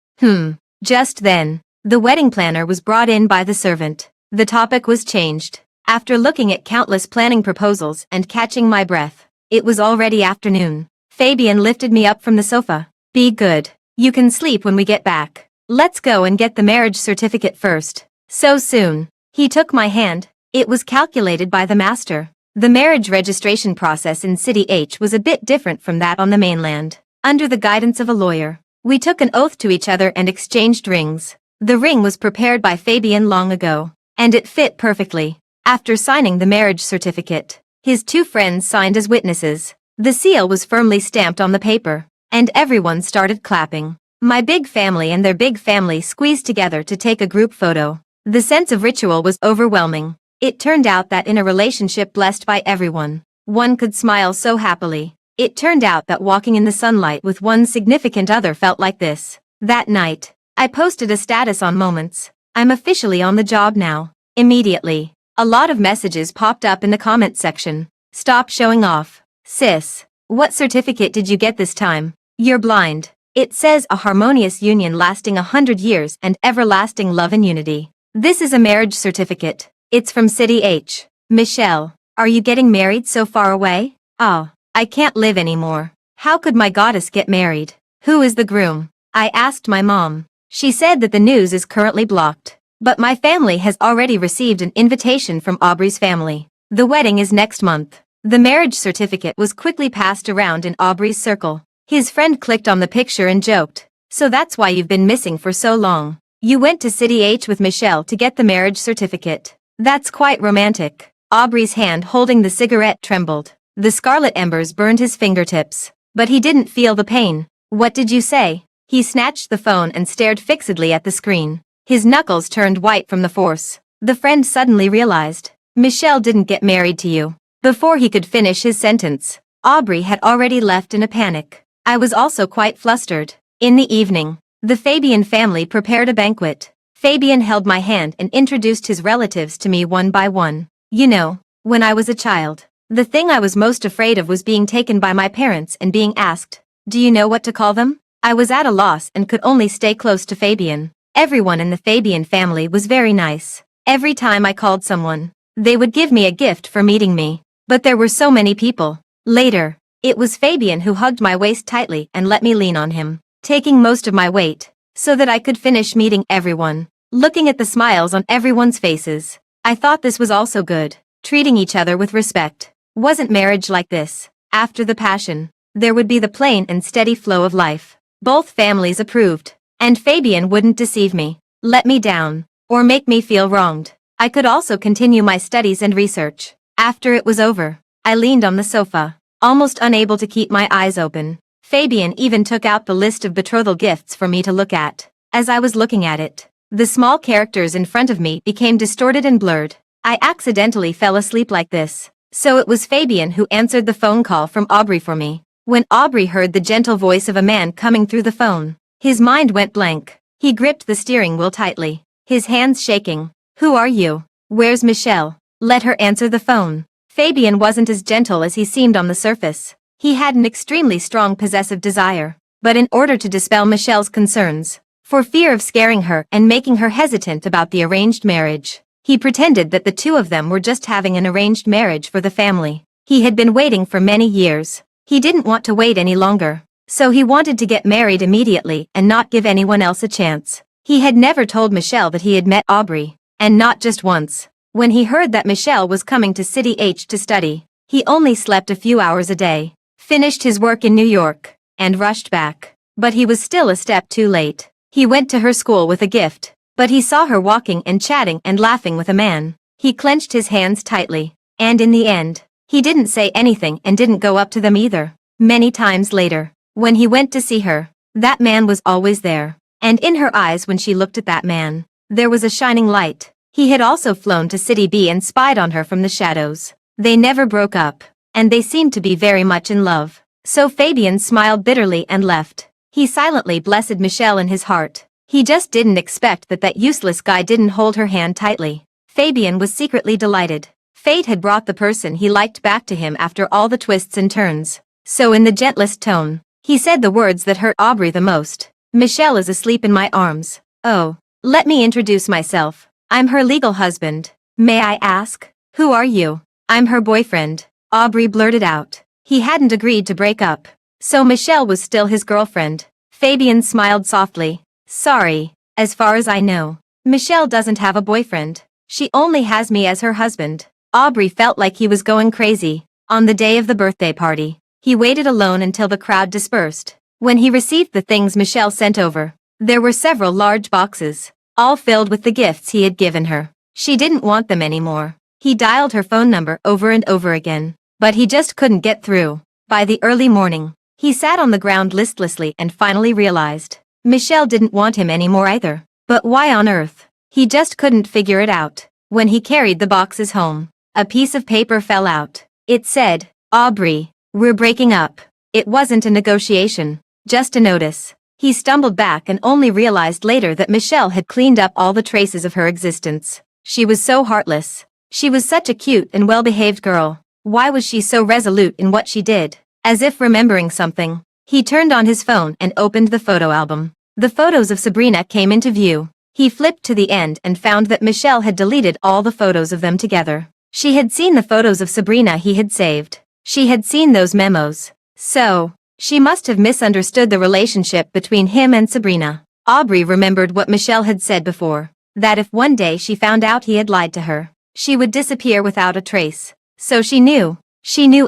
Just then, the wedding planner was brought in by the servant. The topic was changed. After looking at countless planning proposals and catching my breath, it was already afternoon. Fabian lifted me up from the sofa. Be good. You can sleep when we get back. Let's go and get the marriage certificate first. So soon. He took my hand. It was calculated by the master. The marriage registration process in City H was a bit different from that on the mainland. Under the guidance of a lawyer, we took an oath to each other and exchanged rings. The ring was prepared by Fabian long ago, and it fit perfectly. After signing the marriage certificate, his 2 friends signed as witnesses. The seal was firmly stamped on the paper, and everyone started clapping. My big family and their big family squeezed together to take a group photo. The sense of ritual was overwhelming. It turned out that in a relationship blessed by everyone, one could smile so happily. It turned out that walking in the sunlight with one's significant other felt like this. That night, I posted a status on Moments. I'm officially on the job now. Immediately, a lot of messages popped up in the comment section. Stop showing off. Sis, what certificate did you get this time? You're blind. It says a harmonious union lasting 100 years and everlasting love and unity. This is a marriage certificate. It's from City H. Michelle, are you getting married so far away? Oh, I can't live anymore. How could my goddess get married? Who is the groom? I asked my mom. She said that the news is currently blocked. But my family has already received an invitation from Aubrey's family. The wedding is next month. The marriage certificate was quickly passed around in Aubrey's circle. His friend clicked on the picture and joked. So that's why you've been missing for so long. You went to City H with Michelle to get the marriage certificate. That's quite romantic. Aubrey's hand holding the cigarette trembled. The scarlet embers burned his fingertips. But he didn't feel the pain. What did you say? He snatched the phone and stared fixedly at the screen. His knuckles turned white from the force. The friend suddenly realized. Michelle didn't get married to you. Before he could finish his sentence, Aubrey had already left in a panic. I was also quite flustered. In the evening, the Fabian family prepared a banquet. Fabian held my hand and introduced his relatives to me one by one. You know, when I was a child, the thing I was most afraid of was being taken by my parents and being asked, do you know what to call them? I was at a loss and could only stay close to Fabian. Everyone in the Fabian family was very nice. Every time I called someone, they would give me a gift for meeting me. But there were so many people. Later, it was Fabian who hugged my waist tightly and let me lean on him, taking most of my weight, so that I could finish meeting everyone. Looking at the smiles on everyone's faces, I thought this was also good. Treating each other with respect. Wasn't marriage like this? After the passion, there would be the plain and steady flow of life. Both families approved. And Fabian wouldn't deceive me, let me down, or make me feel wronged. I could also continue my studies and research. After it was over, I leaned on the sofa, almost unable to keep my eyes open. Fabian even took out the list of betrothal gifts for me to look at. As I was looking at it, the small characters in front of me became distorted and blurred. I accidentally fell asleep like this. So it was Fabian who answered the phone call from Aubrey for me. When Aubrey heard the gentle voice of a man coming through the phone, his mind went blank. He gripped the steering wheel tightly, his hands shaking. Who are you? Where's Michelle? Let her answer the phone. Fabian wasn't as gentle as he seemed on the surface. He had an extremely strong possessive desire. But in order to dispel Michelle's concerns, for fear of scaring her and making her hesitant about the arranged marriage, he pretended that the two of them were just having an arranged marriage for the family. He had been waiting for many years. He didn't want to wait any longer. So he wanted to get married immediately and not give anyone else a chance. He had never told Michelle that he had met Aubrey, and not just once. When he heard that Michelle was coming to City H to study, he only slept a few hours a day, finished his work in New York, and rushed back. But he was still a step too late. He went to her school with a gift. but he saw her walking and chatting and laughing with a man. He clenched his hands tightly. And in the end, he didn't say anything and didn't go up to them either. Many times later, when he went to see her, that man was always there. And in her eyes when she looked at that man, there was a shining light. He had also flown to City B and spied on her from the shadows. They never broke up, and they seemed to be very much in love. So Fabian smiled bitterly and left. He silently blessed Michelle in his heart. He just didn't expect that useless guy didn't hold her hand tightly. Fabian was secretly delighted. Fate had brought the person he liked back to him after all the twists and turns. So in the gentlest tone, he said the words that hurt Aubrey the most. Michelle is asleep in my arms. Oh, let me introduce myself. I'm her legal husband. May I ask, who are you? I'm her boyfriend, Aubrey blurted out. He hadn't agreed to break up, so Michelle was still his girlfriend. Fabian smiled softly. Sorry, as far as I know, Michelle doesn't have a boyfriend. She only has me as her husband. Aubrey felt like he was going crazy. On the day of the birthday party, he waited alone until the crowd dispersed. When he received the things Michelle sent over, there were several large boxes, all filled with the gifts he had given her. She didn't want them anymore. He dialed her phone number over and over again, but he just couldn't get through. By the early morning, he sat on the ground listlessly and finally realized Michelle didn't want him anymore either. But why on earth? He just couldn't figure it out. When he carried the boxes home, a piece of paper fell out. It said, Aubrey, we're breaking up. It wasn't a negotiation, just a notice. He stumbled back and only realized later that Michelle had cleaned up all the traces of her existence. She was so heartless. She was such a cute and well-behaved girl. Why was she so resolute in what she did? As if remembering something, he turned on his phone and opened the photo album. The photos of Sabrina came into view. He flipped to the end and found that Michelle had deleted all the photos of them together. She had seen the photos of Sabrina he had saved. She had seen those memos. So, she must have misunderstood the relationship between him and Sabrina. Aubrey remembered what Michelle had said before, that if one day she found out he had lied to her, she would disappear without a trace. So she knew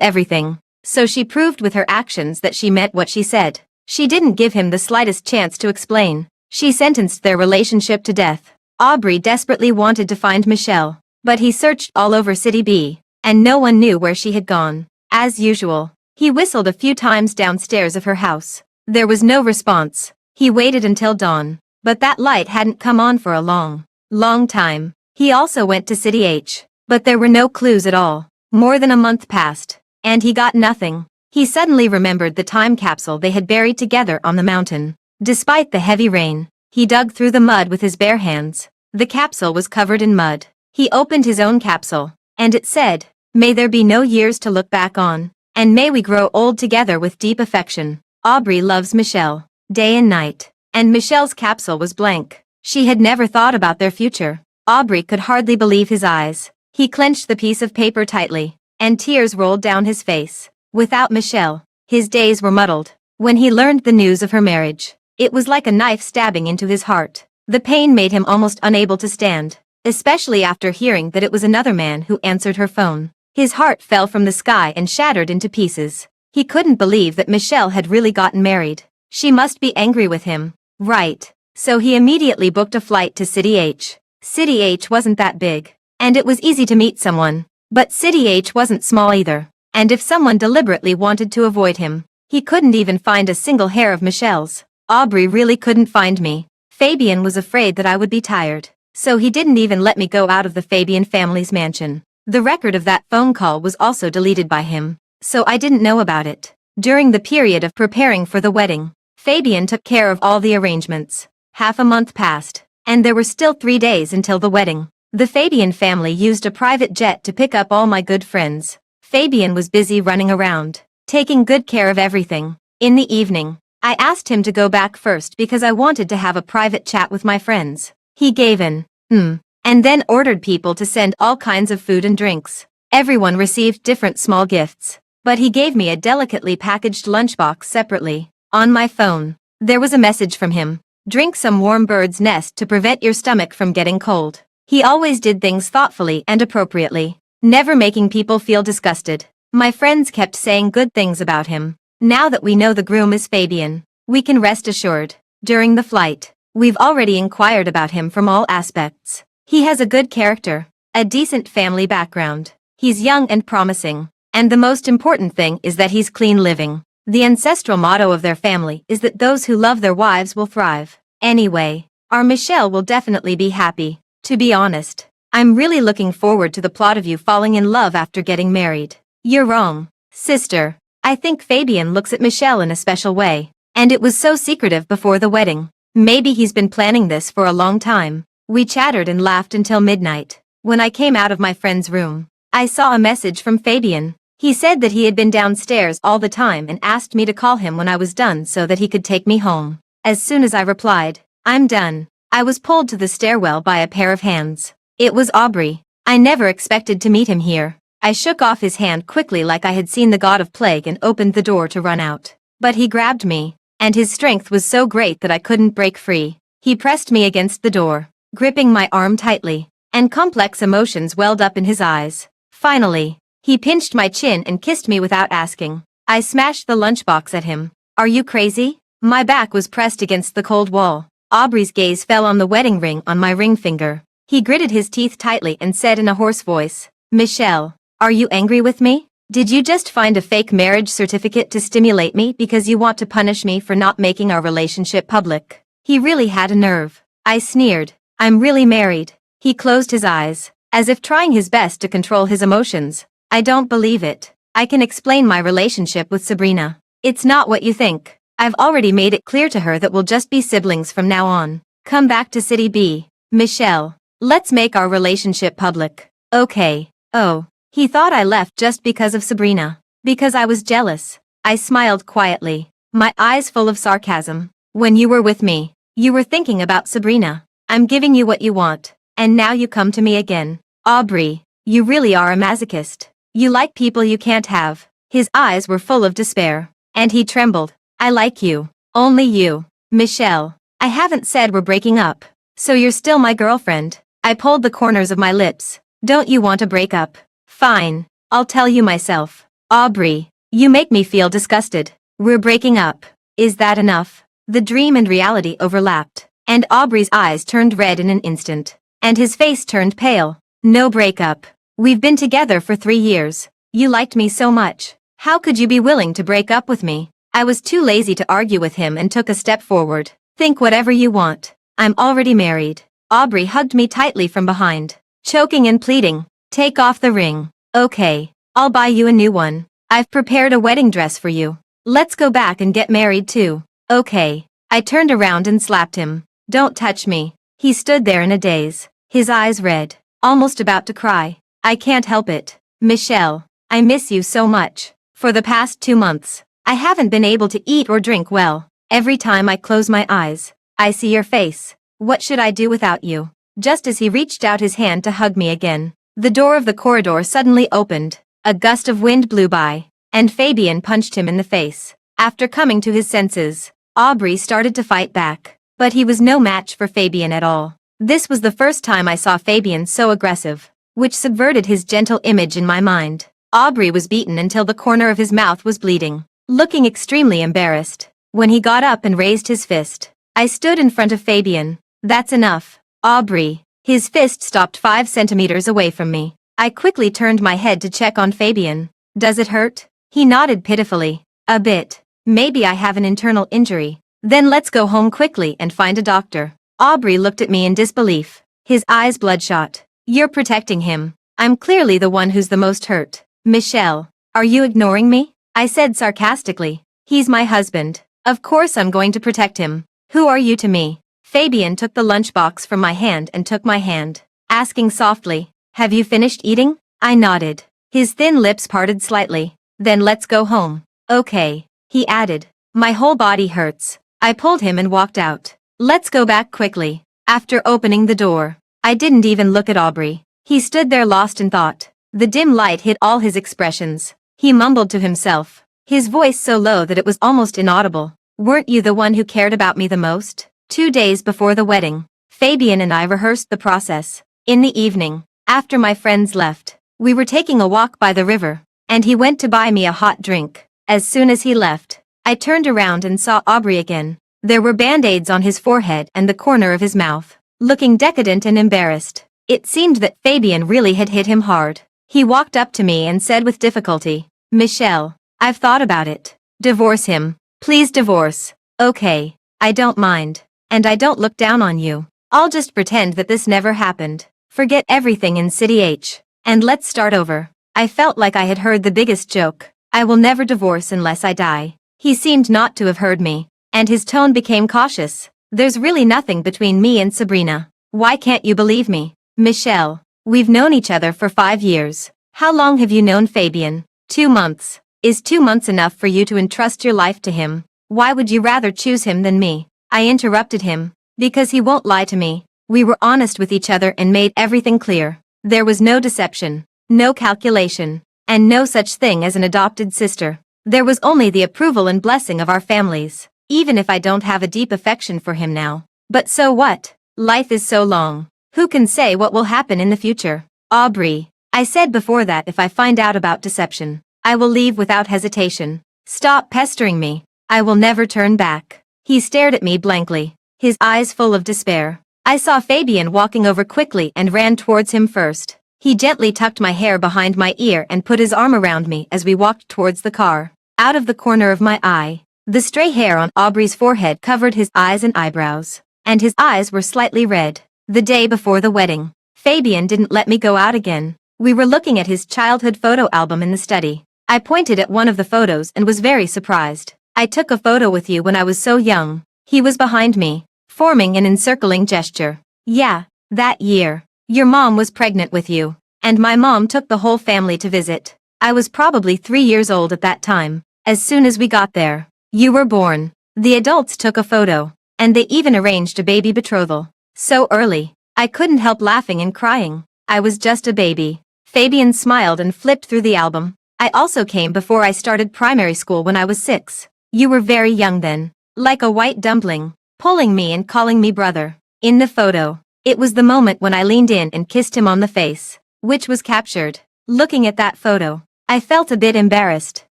everything. So she proved with her actions that she meant what she said. She didn't give him the slightest chance to explain. She sentenced their relationship to death. Aubrey desperately wanted to find Michelle, but he searched all over City B, and no one knew where she had gone. As usual, he whistled a few times downstairs of her house. There was no response. He waited until dawn, but that light hadn't come on for a long time. He also went to City H, but there were no clues at all. More than a month passed, and he got nothing. He suddenly remembered the time capsule they had buried together on the mountain. Despite the heavy rain, he dug through the mud with his bare hands. The capsule was covered in mud. He opened his own capsule, and it said, May there be no years to look back on, and may we grow old together with deep affection. Aubrey loves Michelle, day and night. And Michelle's capsule was blank. She had never thought about their future. Aubrey could hardly believe his eyes. He clenched the piece of paper tightly, and tears rolled down his face. Without Michelle, his days were muddled. When he learned the news of her marriage, it was like a knife stabbing into his heart. The pain made him almost unable to stand, especially after hearing that it was another man who answered her phone. His heart fell from the sky and shattered into pieces. He couldn't believe that Michelle had really gotten married. She must be angry with him, right? So he immediately booked a flight to City H. City H wasn't that big, and it was easy to meet someone. But City H wasn't small either. And if someone deliberately wanted to avoid him, he couldn't even find a single hair of Michelle's. Aubrey really couldn't find me. Fabian was afraid that I would be tired, so he didn't even let me go out of the Fabian family's mansion. The record of that phone call was also deleted by him, so I didn't know about it. During the period of preparing for the wedding, Fabian took care of all the arrangements. Half a month passed, and there were still 3 days until the wedding. The Fabian family used a private jet to pick up all my good friends. Fabian was busy running around, taking good care of everything. In the evening, I asked him to go back first because I wanted to have a private chat with my friends. He gave in, and then ordered people to send all kinds of food and drinks. Everyone received different small gifts, but he gave me a delicately packaged lunchbox separately. On my phone, there was a message from him. Drink some warm bird's nest to prevent your stomach from getting cold. He always did things thoughtfully and appropriately, never making people feel disgusted. My friends kept saying good things about him. Now that we know the groom is Fabian, we can rest assured. During the flight, We've already inquired about him from all aspects. He has a good character, a decent family background. He's young and promising. And the most important thing is that he's clean living. The ancestral motto of their family is that those who love their wives will thrive. Anyway, our Michelle will definitely be happy. To be honest, I'm really looking forward to the plot of you falling in love after getting married. You're wrong, sister. I think Fabian looks at Michelle in a special way. And it was so secretive before the wedding. Maybe he's been planning this for a long time. We chattered and laughed until midnight. When I came out of my friend's room, I saw a message from Fabian. He said that he had been downstairs all the time and asked me to call him when I was done so that he could take me home. As soon as I replied, "I'm done," I was pulled to the stairwell by a pair of hands. It was Aubrey. I never expected to meet him here. I shook off his hand quickly like I had seen the god of plague and opened the door to run out. But he grabbed me, and his strength was so great that I couldn't break free. He pressed me against the door, gripping my arm tightly, and complex emotions welled up in his eyes. Finally, he pinched my chin and kissed me without asking. I smashed the lunchbox at him. "Are you crazy?" My back was pressed against the cold wall. Aubrey's gaze fell on the wedding ring on my ring finger. He gritted his teeth tightly and said in a hoarse voice, "Michelle, are you angry with me? Did you just find a fake marriage certificate to stimulate me because you want to punish me for not making our relationship public?" He really had a nerve. I sneered. "I'm really married." He closed his eyes, as if trying his best to control his emotions. "I don't believe it. I can explain my relationship with Sabrina. It's not what you think. I've already made it clear to her that we'll just be siblings from now on. Come back to City B. Michelle, let's make our relationship public." "Okay." "Oh." He thought I left just because of Sabrina. Because I was jealous. I smiled quietly, my eyes full of sarcasm. "When you were with me, you were thinking about Sabrina. I'm giving you what you want, and now you come to me again. Aubrey, you really are a masochist. You like people you can't have." His eyes were full of despair, and he trembled. "I like you. Only you. Michelle. I haven't said we're breaking up. So you're still my girlfriend." I pulled the corners of my lips. "Don't you want to break up? Fine. I'll tell you myself." "Aubrey, you make me feel disgusted. We're breaking up. Is that enough?" The dream and reality overlapped, and Aubrey's eyes turned red in an instant, and his face turned pale. "No breakup. We've been together for 3 years. You liked me so much. How could you be willing to break up with me?" I was too lazy to argue with him and took a step forward. "Think whatever you want. I'm already married." Aubrey hugged me tightly from behind, choking and pleading, "Take off the ring." "Okay, I'll buy you a new one. I've prepared a wedding dress for you. Let's go back and get married too." "Okay." I turned around and slapped him. "Don't touch me." He stood there in a daze, his eyes red, almost about to cry. "I can't help it. Michelle, I miss you so much. For the past 2 months, I haven't been able to eat or drink well. Every time I close my eyes, I see your face. What should I do without you?" Just as he reached out his hand to hug me again, the door of the corridor suddenly opened. A gust of wind blew by, and Fabian punched him in the face. After coming to his senses, Aubrey started to fight back, but he was no match for Fabian at all. This was the first time I saw Fabian so aggressive, which subverted his gentle image in my mind. Aubrey was beaten until the corner of his mouth was bleeding, looking extremely embarrassed. When he got up and raised his fist, I stood in front of Fabian. "That's enough, Aubrey." His fist stopped 5 centimeters away from me. I quickly turned my head to check on Fabian. "Does it hurt?" He nodded pitifully. "A bit. Maybe I have an internal injury." "Then let's go home quickly and find a doctor." Aubrey looked at me in disbelief, his eyes bloodshot. "You're protecting him. I'm clearly the one who's the most hurt." "Michelle, are you ignoring me?" I said sarcastically. "He's my husband. Of course I'm going to protect him. Who are you to me?" Fabian took the lunchbox from my hand and took my hand, asking softly, "Have you finished eating?" I nodded. His thin lips parted slightly. "Then let's go home." "Okay," he added. "My whole body hurts." I pulled him and walked out. "Let's go back quickly." After opening the door, I didn't even look at Aubrey. He stood there lost in thought. The dim light hid all his expressions. He mumbled to himself, his voice so low that it was almost inaudible. "Weren't you the one who cared about me the most?" 2 days before the wedding, Fabian and I rehearsed the process. In the evening, after my friends left, we were taking a walk by the river, and he went to buy me a hot drink. As soon as he left, I turned around and saw Aubrey again. There were band-aids on his forehead and the corner of his mouth, looking decadent and embarrassed. It seemed that Fabian really had hit him hard. He walked up to me and said with difficulty, "Michelle, I've thought about it. Divorce him. Please divorce." "Okay, I don't mind. And I don't look down on you. I'll just pretend that this never happened. Forget everything in City H. And let's start over." I felt like I had heard the biggest joke. "I will never divorce unless I die." He seemed not to have heard me, and his tone became cautious. "There's really nothing between me and Sabrina. Why can't you believe me? Michelle, we've known each other for 5 years. How long have you known Fabian?" 2 months. "Is 2 months enough for you to entrust your life to him? Why would you rather choose him than me?" I interrupted him. "Because he won't lie to me. We were honest with each other and made everything clear. There was no deception, no calculation, and no such thing as an adopted sister. There was only the approval and blessing of our families. Even if I don't have a deep affection for him now. But so what? Life is so long. Who can say what will happen in the future?" "Aubrey, I said before that if I find out about deception, I will leave without hesitation. Stop pestering me. I will never turn back." He stared at me blankly, his eyes full of despair. I saw Fabian walking over quickly and ran towards him first. He gently tucked my hair behind my ear and put his arm around me as we walked towards the car. Out of the corner of my eye, the stray hair on Aubrey's forehead covered his eyes and eyebrows, and his eyes were slightly red. The day before the wedding, Fabian didn't let me go out again. We were looking at his childhood photo album in the study. I pointed at one of the photos and was very surprised. "I took a photo with you when I was so young." He was behind me, forming an encircling gesture. "Yeah, that year. Your mom was pregnant with you, and my mom took the whole family to visit. I was probably 3 years old at that time. As soon as we got there, you were born." The adults took a photo, and they even arranged a baby betrothal. So early, I couldn't help laughing and crying. I was just a baby. Fabian smiled and flipped through the album. "I also came before I started primary school when I was 6. You were very young then, like a white dumpling, pulling me and calling me brother." In the photo, it was the moment when I leaned in and kissed him on the face, which was captured. Looking at that photo, I felt a bit embarrassed.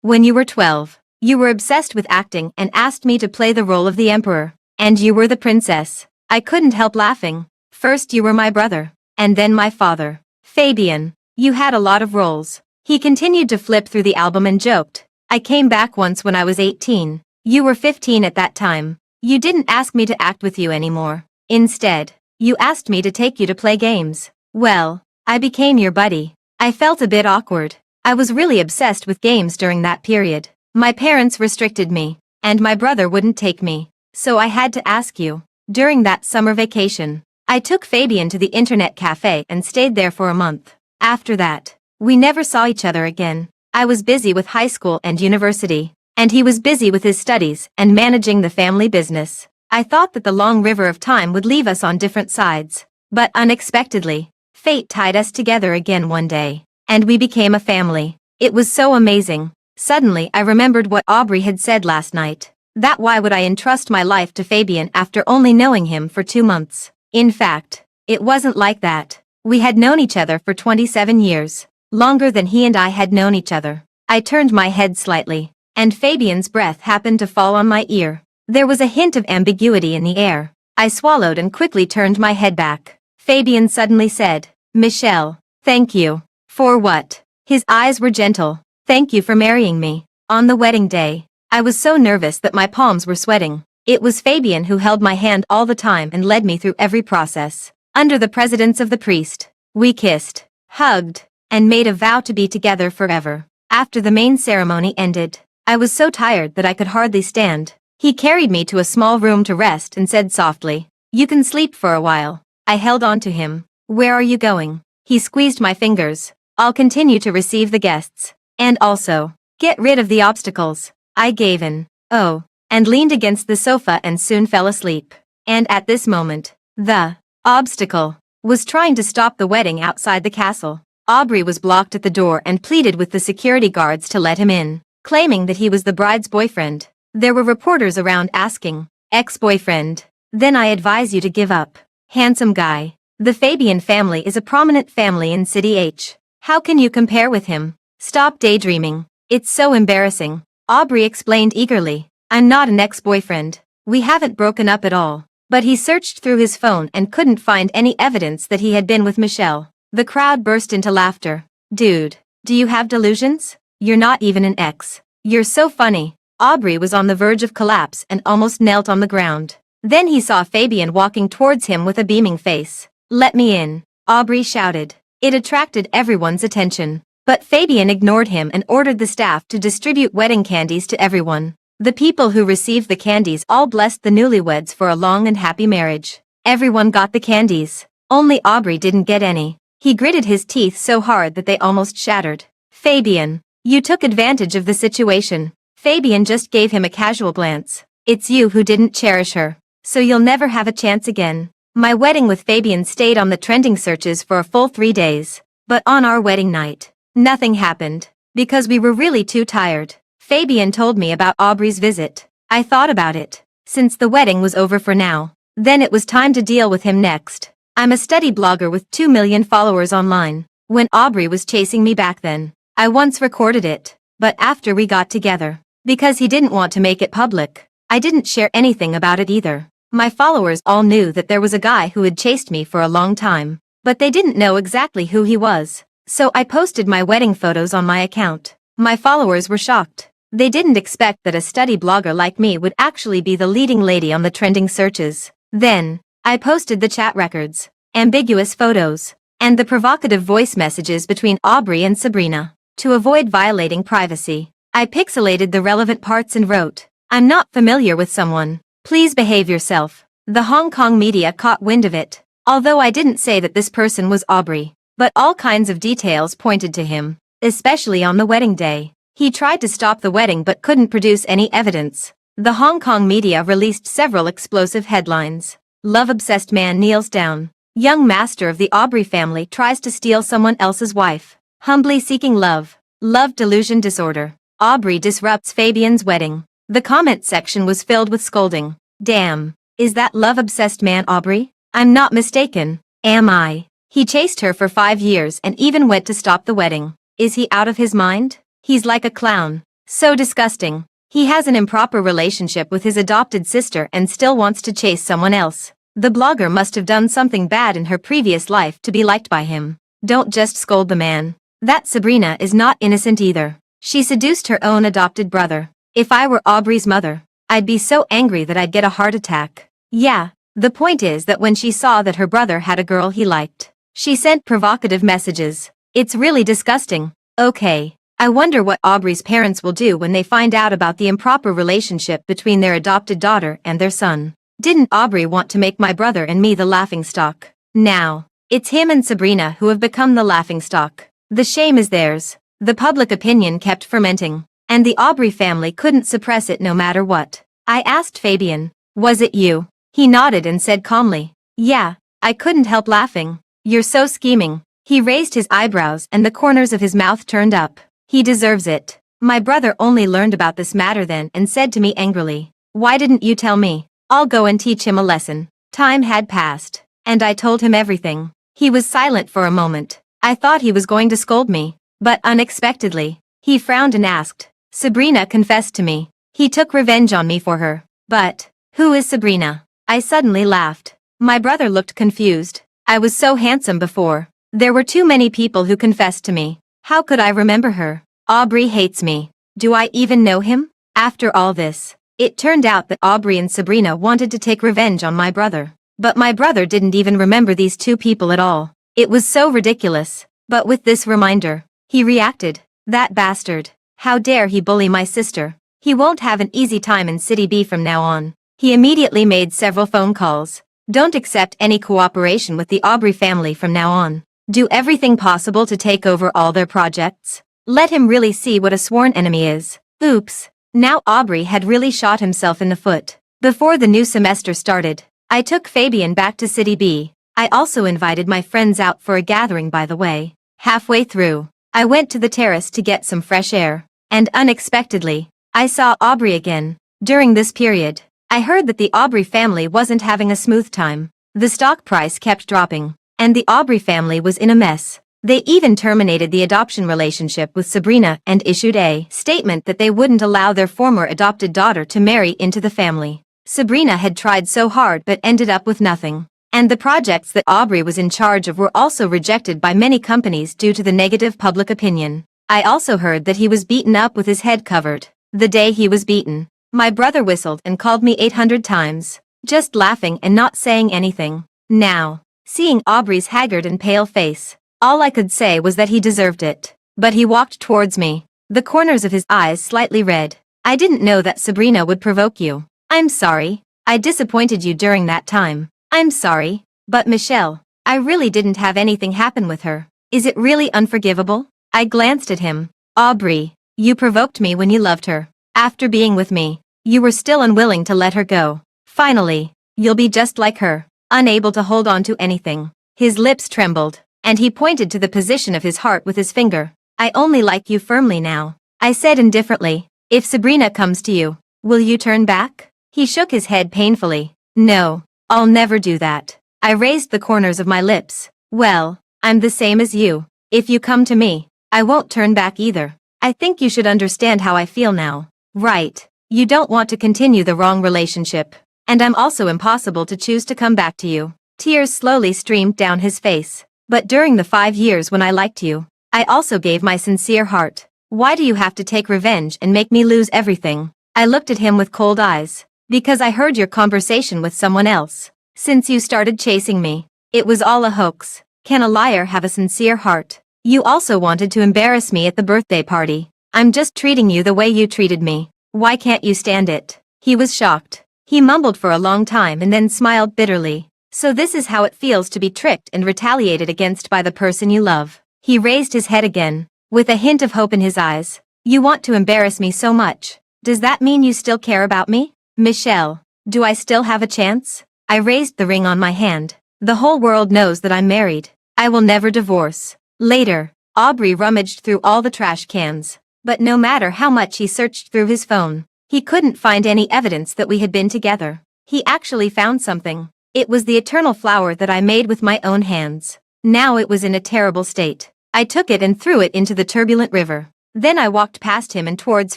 "When you were 12, you were obsessed with acting and asked me to play the role of the emperor. And you were the princess." I couldn't help laughing. "First you were my brother, and then my father. Fabian, you had a lot of roles." He continued to flip through the album and joked. "I came back once when I was 18. You were 15 at that time. You didn't ask me to act with you anymore. Instead, you asked me to take you to play games. Well, I became your buddy." I felt a bit awkward. I was really obsessed with games during that period. My parents restricted me, and my brother wouldn't take me. So I had to ask you. During that summer vacation, I took Fabian to the internet cafe and stayed there for a month. After that, we never saw each other again. I was busy with high school and university, and he was busy with his studies and managing the family business. I thought that the long river of time would leave us on different sides. But unexpectedly, fate tied us together again one day, and we became a family. It was so amazing. Suddenly I remembered what Aubrey had said last night. That why would I entrust my life to Fabian after only knowing him for 2 months? In fact, it wasn't like that. We had known each other for 27 years. Longer than he and I had known each other. I turned my head slightly, and Fabian's breath happened to fall on my ear. There was a hint of ambiguity in the air. I swallowed and quickly turned my head back. Fabian suddenly said, "Michelle, thank you." "For what?" His eyes were gentle. "Thank you for marrying me." On the wedding day, I was so nervous that my palms were sweating. It was Fabian who held my hand all the time and led me through every process. Under the presence of the priest, we kissed, hugged, and made a vow to be together forever. After the main ceremony ended, I was so tired that I could hardly stand. He carried me to a small room to rest and said softly, "You can sleep for a while." I held on to him. "Where are you going?" He squeezed my fingers. "I'll continue to receive the guests. And also, get rid of the obstacles." I gave in. "Oh," and leaned against the sofa and soon fell asleep. And at this moment, the obstacle was trying to stop the wedding outside the castle. Aubrey was blocked at the door and pleaded with the security guards to let him in, claiming that he was the bride's boyfriend. There were reporters around asking, "Ex-boyfriend? Then I advise you to give up." "Handsome guy. The Fabian family is a prominent family in City H. How can you compare with him?" "Stop daydreaming. It's so embarrassing," Aubrey explained eagerly. "I'm not an ex-boyfriend. We haven't broken up at all. But he searched through his phone and couldn't find any evidence that he had been with Michelle. The crowd burst into laughter. Dude, do you have delusions? You're not even an ex. You're so funny. Aubrey was on the verge of collapse and almost knelt on the ground. Then he saw Fabian walking towards him with a beaming face. Let me in, Aubrey shouted. It attracted everyone's attention. But Fabian ignored him and ordered the staff to distribute wedding candies to everyone. The people who received the candies all blessed the newlyweds for a long and happy marriage. Everyone got the candies. Only Aubrey didn't get any. He gritted his teeth so hard that they almost shattered. Fabian, you took advantage of the situation. Fabian just gave him a casual glance. It's you who didn't cherish her. So you'll never have a chance again. My wedding with Fabian stayed on the trending searches for a full 3 days. But on our wedding night, nothing happened. Because we were really too tired. Fabian told me about Aubrey's visit. I thought about it. Since the wedding was over for now, then it was time to deal with him next. I'm a study blogger with 2 million followers online. When Aubrey was chasing me back then, I once recorded it. But after we got together, because he didn't want to make it public, I didn't share anything about it either. My followers all knew that there was a guy who had chased me for a long time, but they didn't know exactly who he was. So I posted my wedding photos on my account. My followers were shocked. They didn't expect that a study blogger like me would actually be the leading lady on the trending searches. Then, I posted the chat records, ambiguous photos, and the provocative voice messages between Aubrey and Sabrina. To avoid violating privacy, I pixelated the relevant parts and wrote, I'm not familiar with someone. Please behave yourself. The Hong Kong media caught wind of it. Although I didn't say that this person was Aubrey, but all kinds of details pointed to him, especially on the wedding day. He tried to stop the wedding but couldn't produce any evidence. The Hong Kong media released several explosive headlines. Love-obsessed man kneels down. Young master of the Aubrey family tries to steal someone else's wife. Humbly seeking love. Love delusion disorder. Aubrey disrupts Fabian's wedding. The comment section was filled with scolding. Damn, is that love-obsessed man Aubrey? I'm not mistaken, am I? He chased her for 5 years and even went to stop the wedding. Is he out of his mind? He's like a clown. So disgusting. He has an improper relationship with his adopted sister and still wants to chase someone else. The blogger must have done something bad in her previous life to be liked by him. Don't just scold the man. That Sabrina is not innocent either. She seduced her own adopted brother. If I were Aubrey's mother, I'd be so angry that I'd get a heart attack. Yeah, the point is that when she saw that her brother had a girl he liked, she sent provocative messages. It's really disgusting. Okay. I wonder what Aubrey's parents will do when they find out about the improper relationship between their adopted daughter and their son. Didn't Aubrey want to make my brother and me the laughingstock? Now, it's him and Sabrina who have become the laughingstock. The shame is theirs. The public opinion kept fermenting, and the Aubrey family couldn't suppress it no matter what. I asked Fabian, was it you? He nodded and said calmly, yeah, I couldn't help laughing. You're so scheming. He raised his eyebrows and the corners of his mouth turned up. He deserves it. My brother only learned about this matter then and said to me angrily, why didn't you tell me? I'll go and teach him a lesson. Time had passed, and I told him everything. He was silent for a moment. I thought he was going to scold me, but unexpectedly, he frowned and asked, Sabrina confessed to me. He took revenge on me for her. But, who is Sabrina? I suddenly laughed. My brother looked confused. I was so handsome before. There were too many people who confessed to me. How could I remember her? Aubrey hates me. Do I even know him? After all this, it turned out that Aubrey and Sabrina wanted to take revenge on my brother. But my brother didn't even remember these two people at all. It was so ridiculous. But with this reminder, he reacted. That bastard. How dare he bully my sister? He won't have an easy time in City B from now on. He immediately made several phone calls. Don't accept any cooperation with the Aubrey family from now on. Do everything possible to take over all their projects. Let him really see what a sworn enemy is. Oops. Now Aubrey had really shot himself in the foot. Before the new semester started, I took Fabian back to City B. I also invited my friends out for a gathering by the way. Halfway through, I went to the terrace to get some fresh air. And unexpectedly, I saw Aubrey again. During this period, I heard that the Aubrey family wasn't having a smooth time. The stock price kept dropping, and the Aubrey family was in a mess. They even terminated the adoption relationship with Sabrina and issued a statement that they wouldn't allow their former adopted daughter to marry into the family. Sabrina had tried so hard but ended up with nothing. And the projects that Aubrey was in charge of were also rejected by many companies due to the negative public opinion. I also heard that he was beaten up with his head covered. The day he was beaten, my brother whistled and called me 800 times, just laughing and not saying anything. Now, seeing Aubrey's haggard and pale face, all I could say was that he deserved it. But he walked towards me, the corners of his eyes slightly red. I didn't know that Sabrina would provoke you. I'm sorry. I disappointed you during that time. I'm sorry. But Michelle, I really didn't have anything happen with her. Is it really unforgivable? I glanced at him. Aubrey, you provoked me when you loved her. After being with me, you were still unwilling to let her go. Finally, you'll be just like her, unable to hold on to anything. His lips trembled, and he pointed to the position of his heart with his finger. I only like you firmly now. I said indifferently, if Sabrina comes to you, will you turn back? He shook his head painfully. No, I'll never do that. I raised the corners of my lips. Well, I'm the same as you. If you come to me, I won't turn back either. I think you should understand how I feel now. Right. You don't want to continue the wrong relationship. And I'm also impossible to choose to come back to you. Tears slowly streamed down his face. But during the 5 years when I liked you, I also gave my sincere heart. Why do you have to take revenge and make me lose everything? I looked at him with cold eyes. Because I heard your conversation with someone else. Since you started chasing me, it was all a hoax. Can a liar have a sincere heart? You also wanted to embarrass me at the birthday party. I'm just treating you the way you treated me. Why can't you stand it? He was shocked. He mumbled for a long time and then smiled bitterly. So this is how it feels to be tricked and retaliated against by the person you love. He raised his head again, with a hint of hope in his eyes. You want to embarrass me so much. Does that mean you still care about me? Michelle, do I still have a chance? I raised the ring on my hand. The whole world knows that I'm married. I will never divorce. Later, Aubrey rummaged through all the trash cans. But no matter how much he searched through his phone, he couldn't find any evidence that we had been together. He actually found something. It was the eternal flower that I made with my own hands. Now it was in a terrible state. I took it and threw it into the turbulent river. Then I walked past him and towards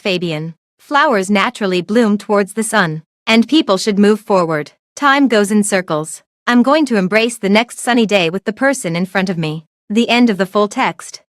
Fabian. Flowers naturally bloom towards the sun, and people should move forward. Time goes in circles. I'm going to embrace the next sunny day with the person in front of me. The end of the full text.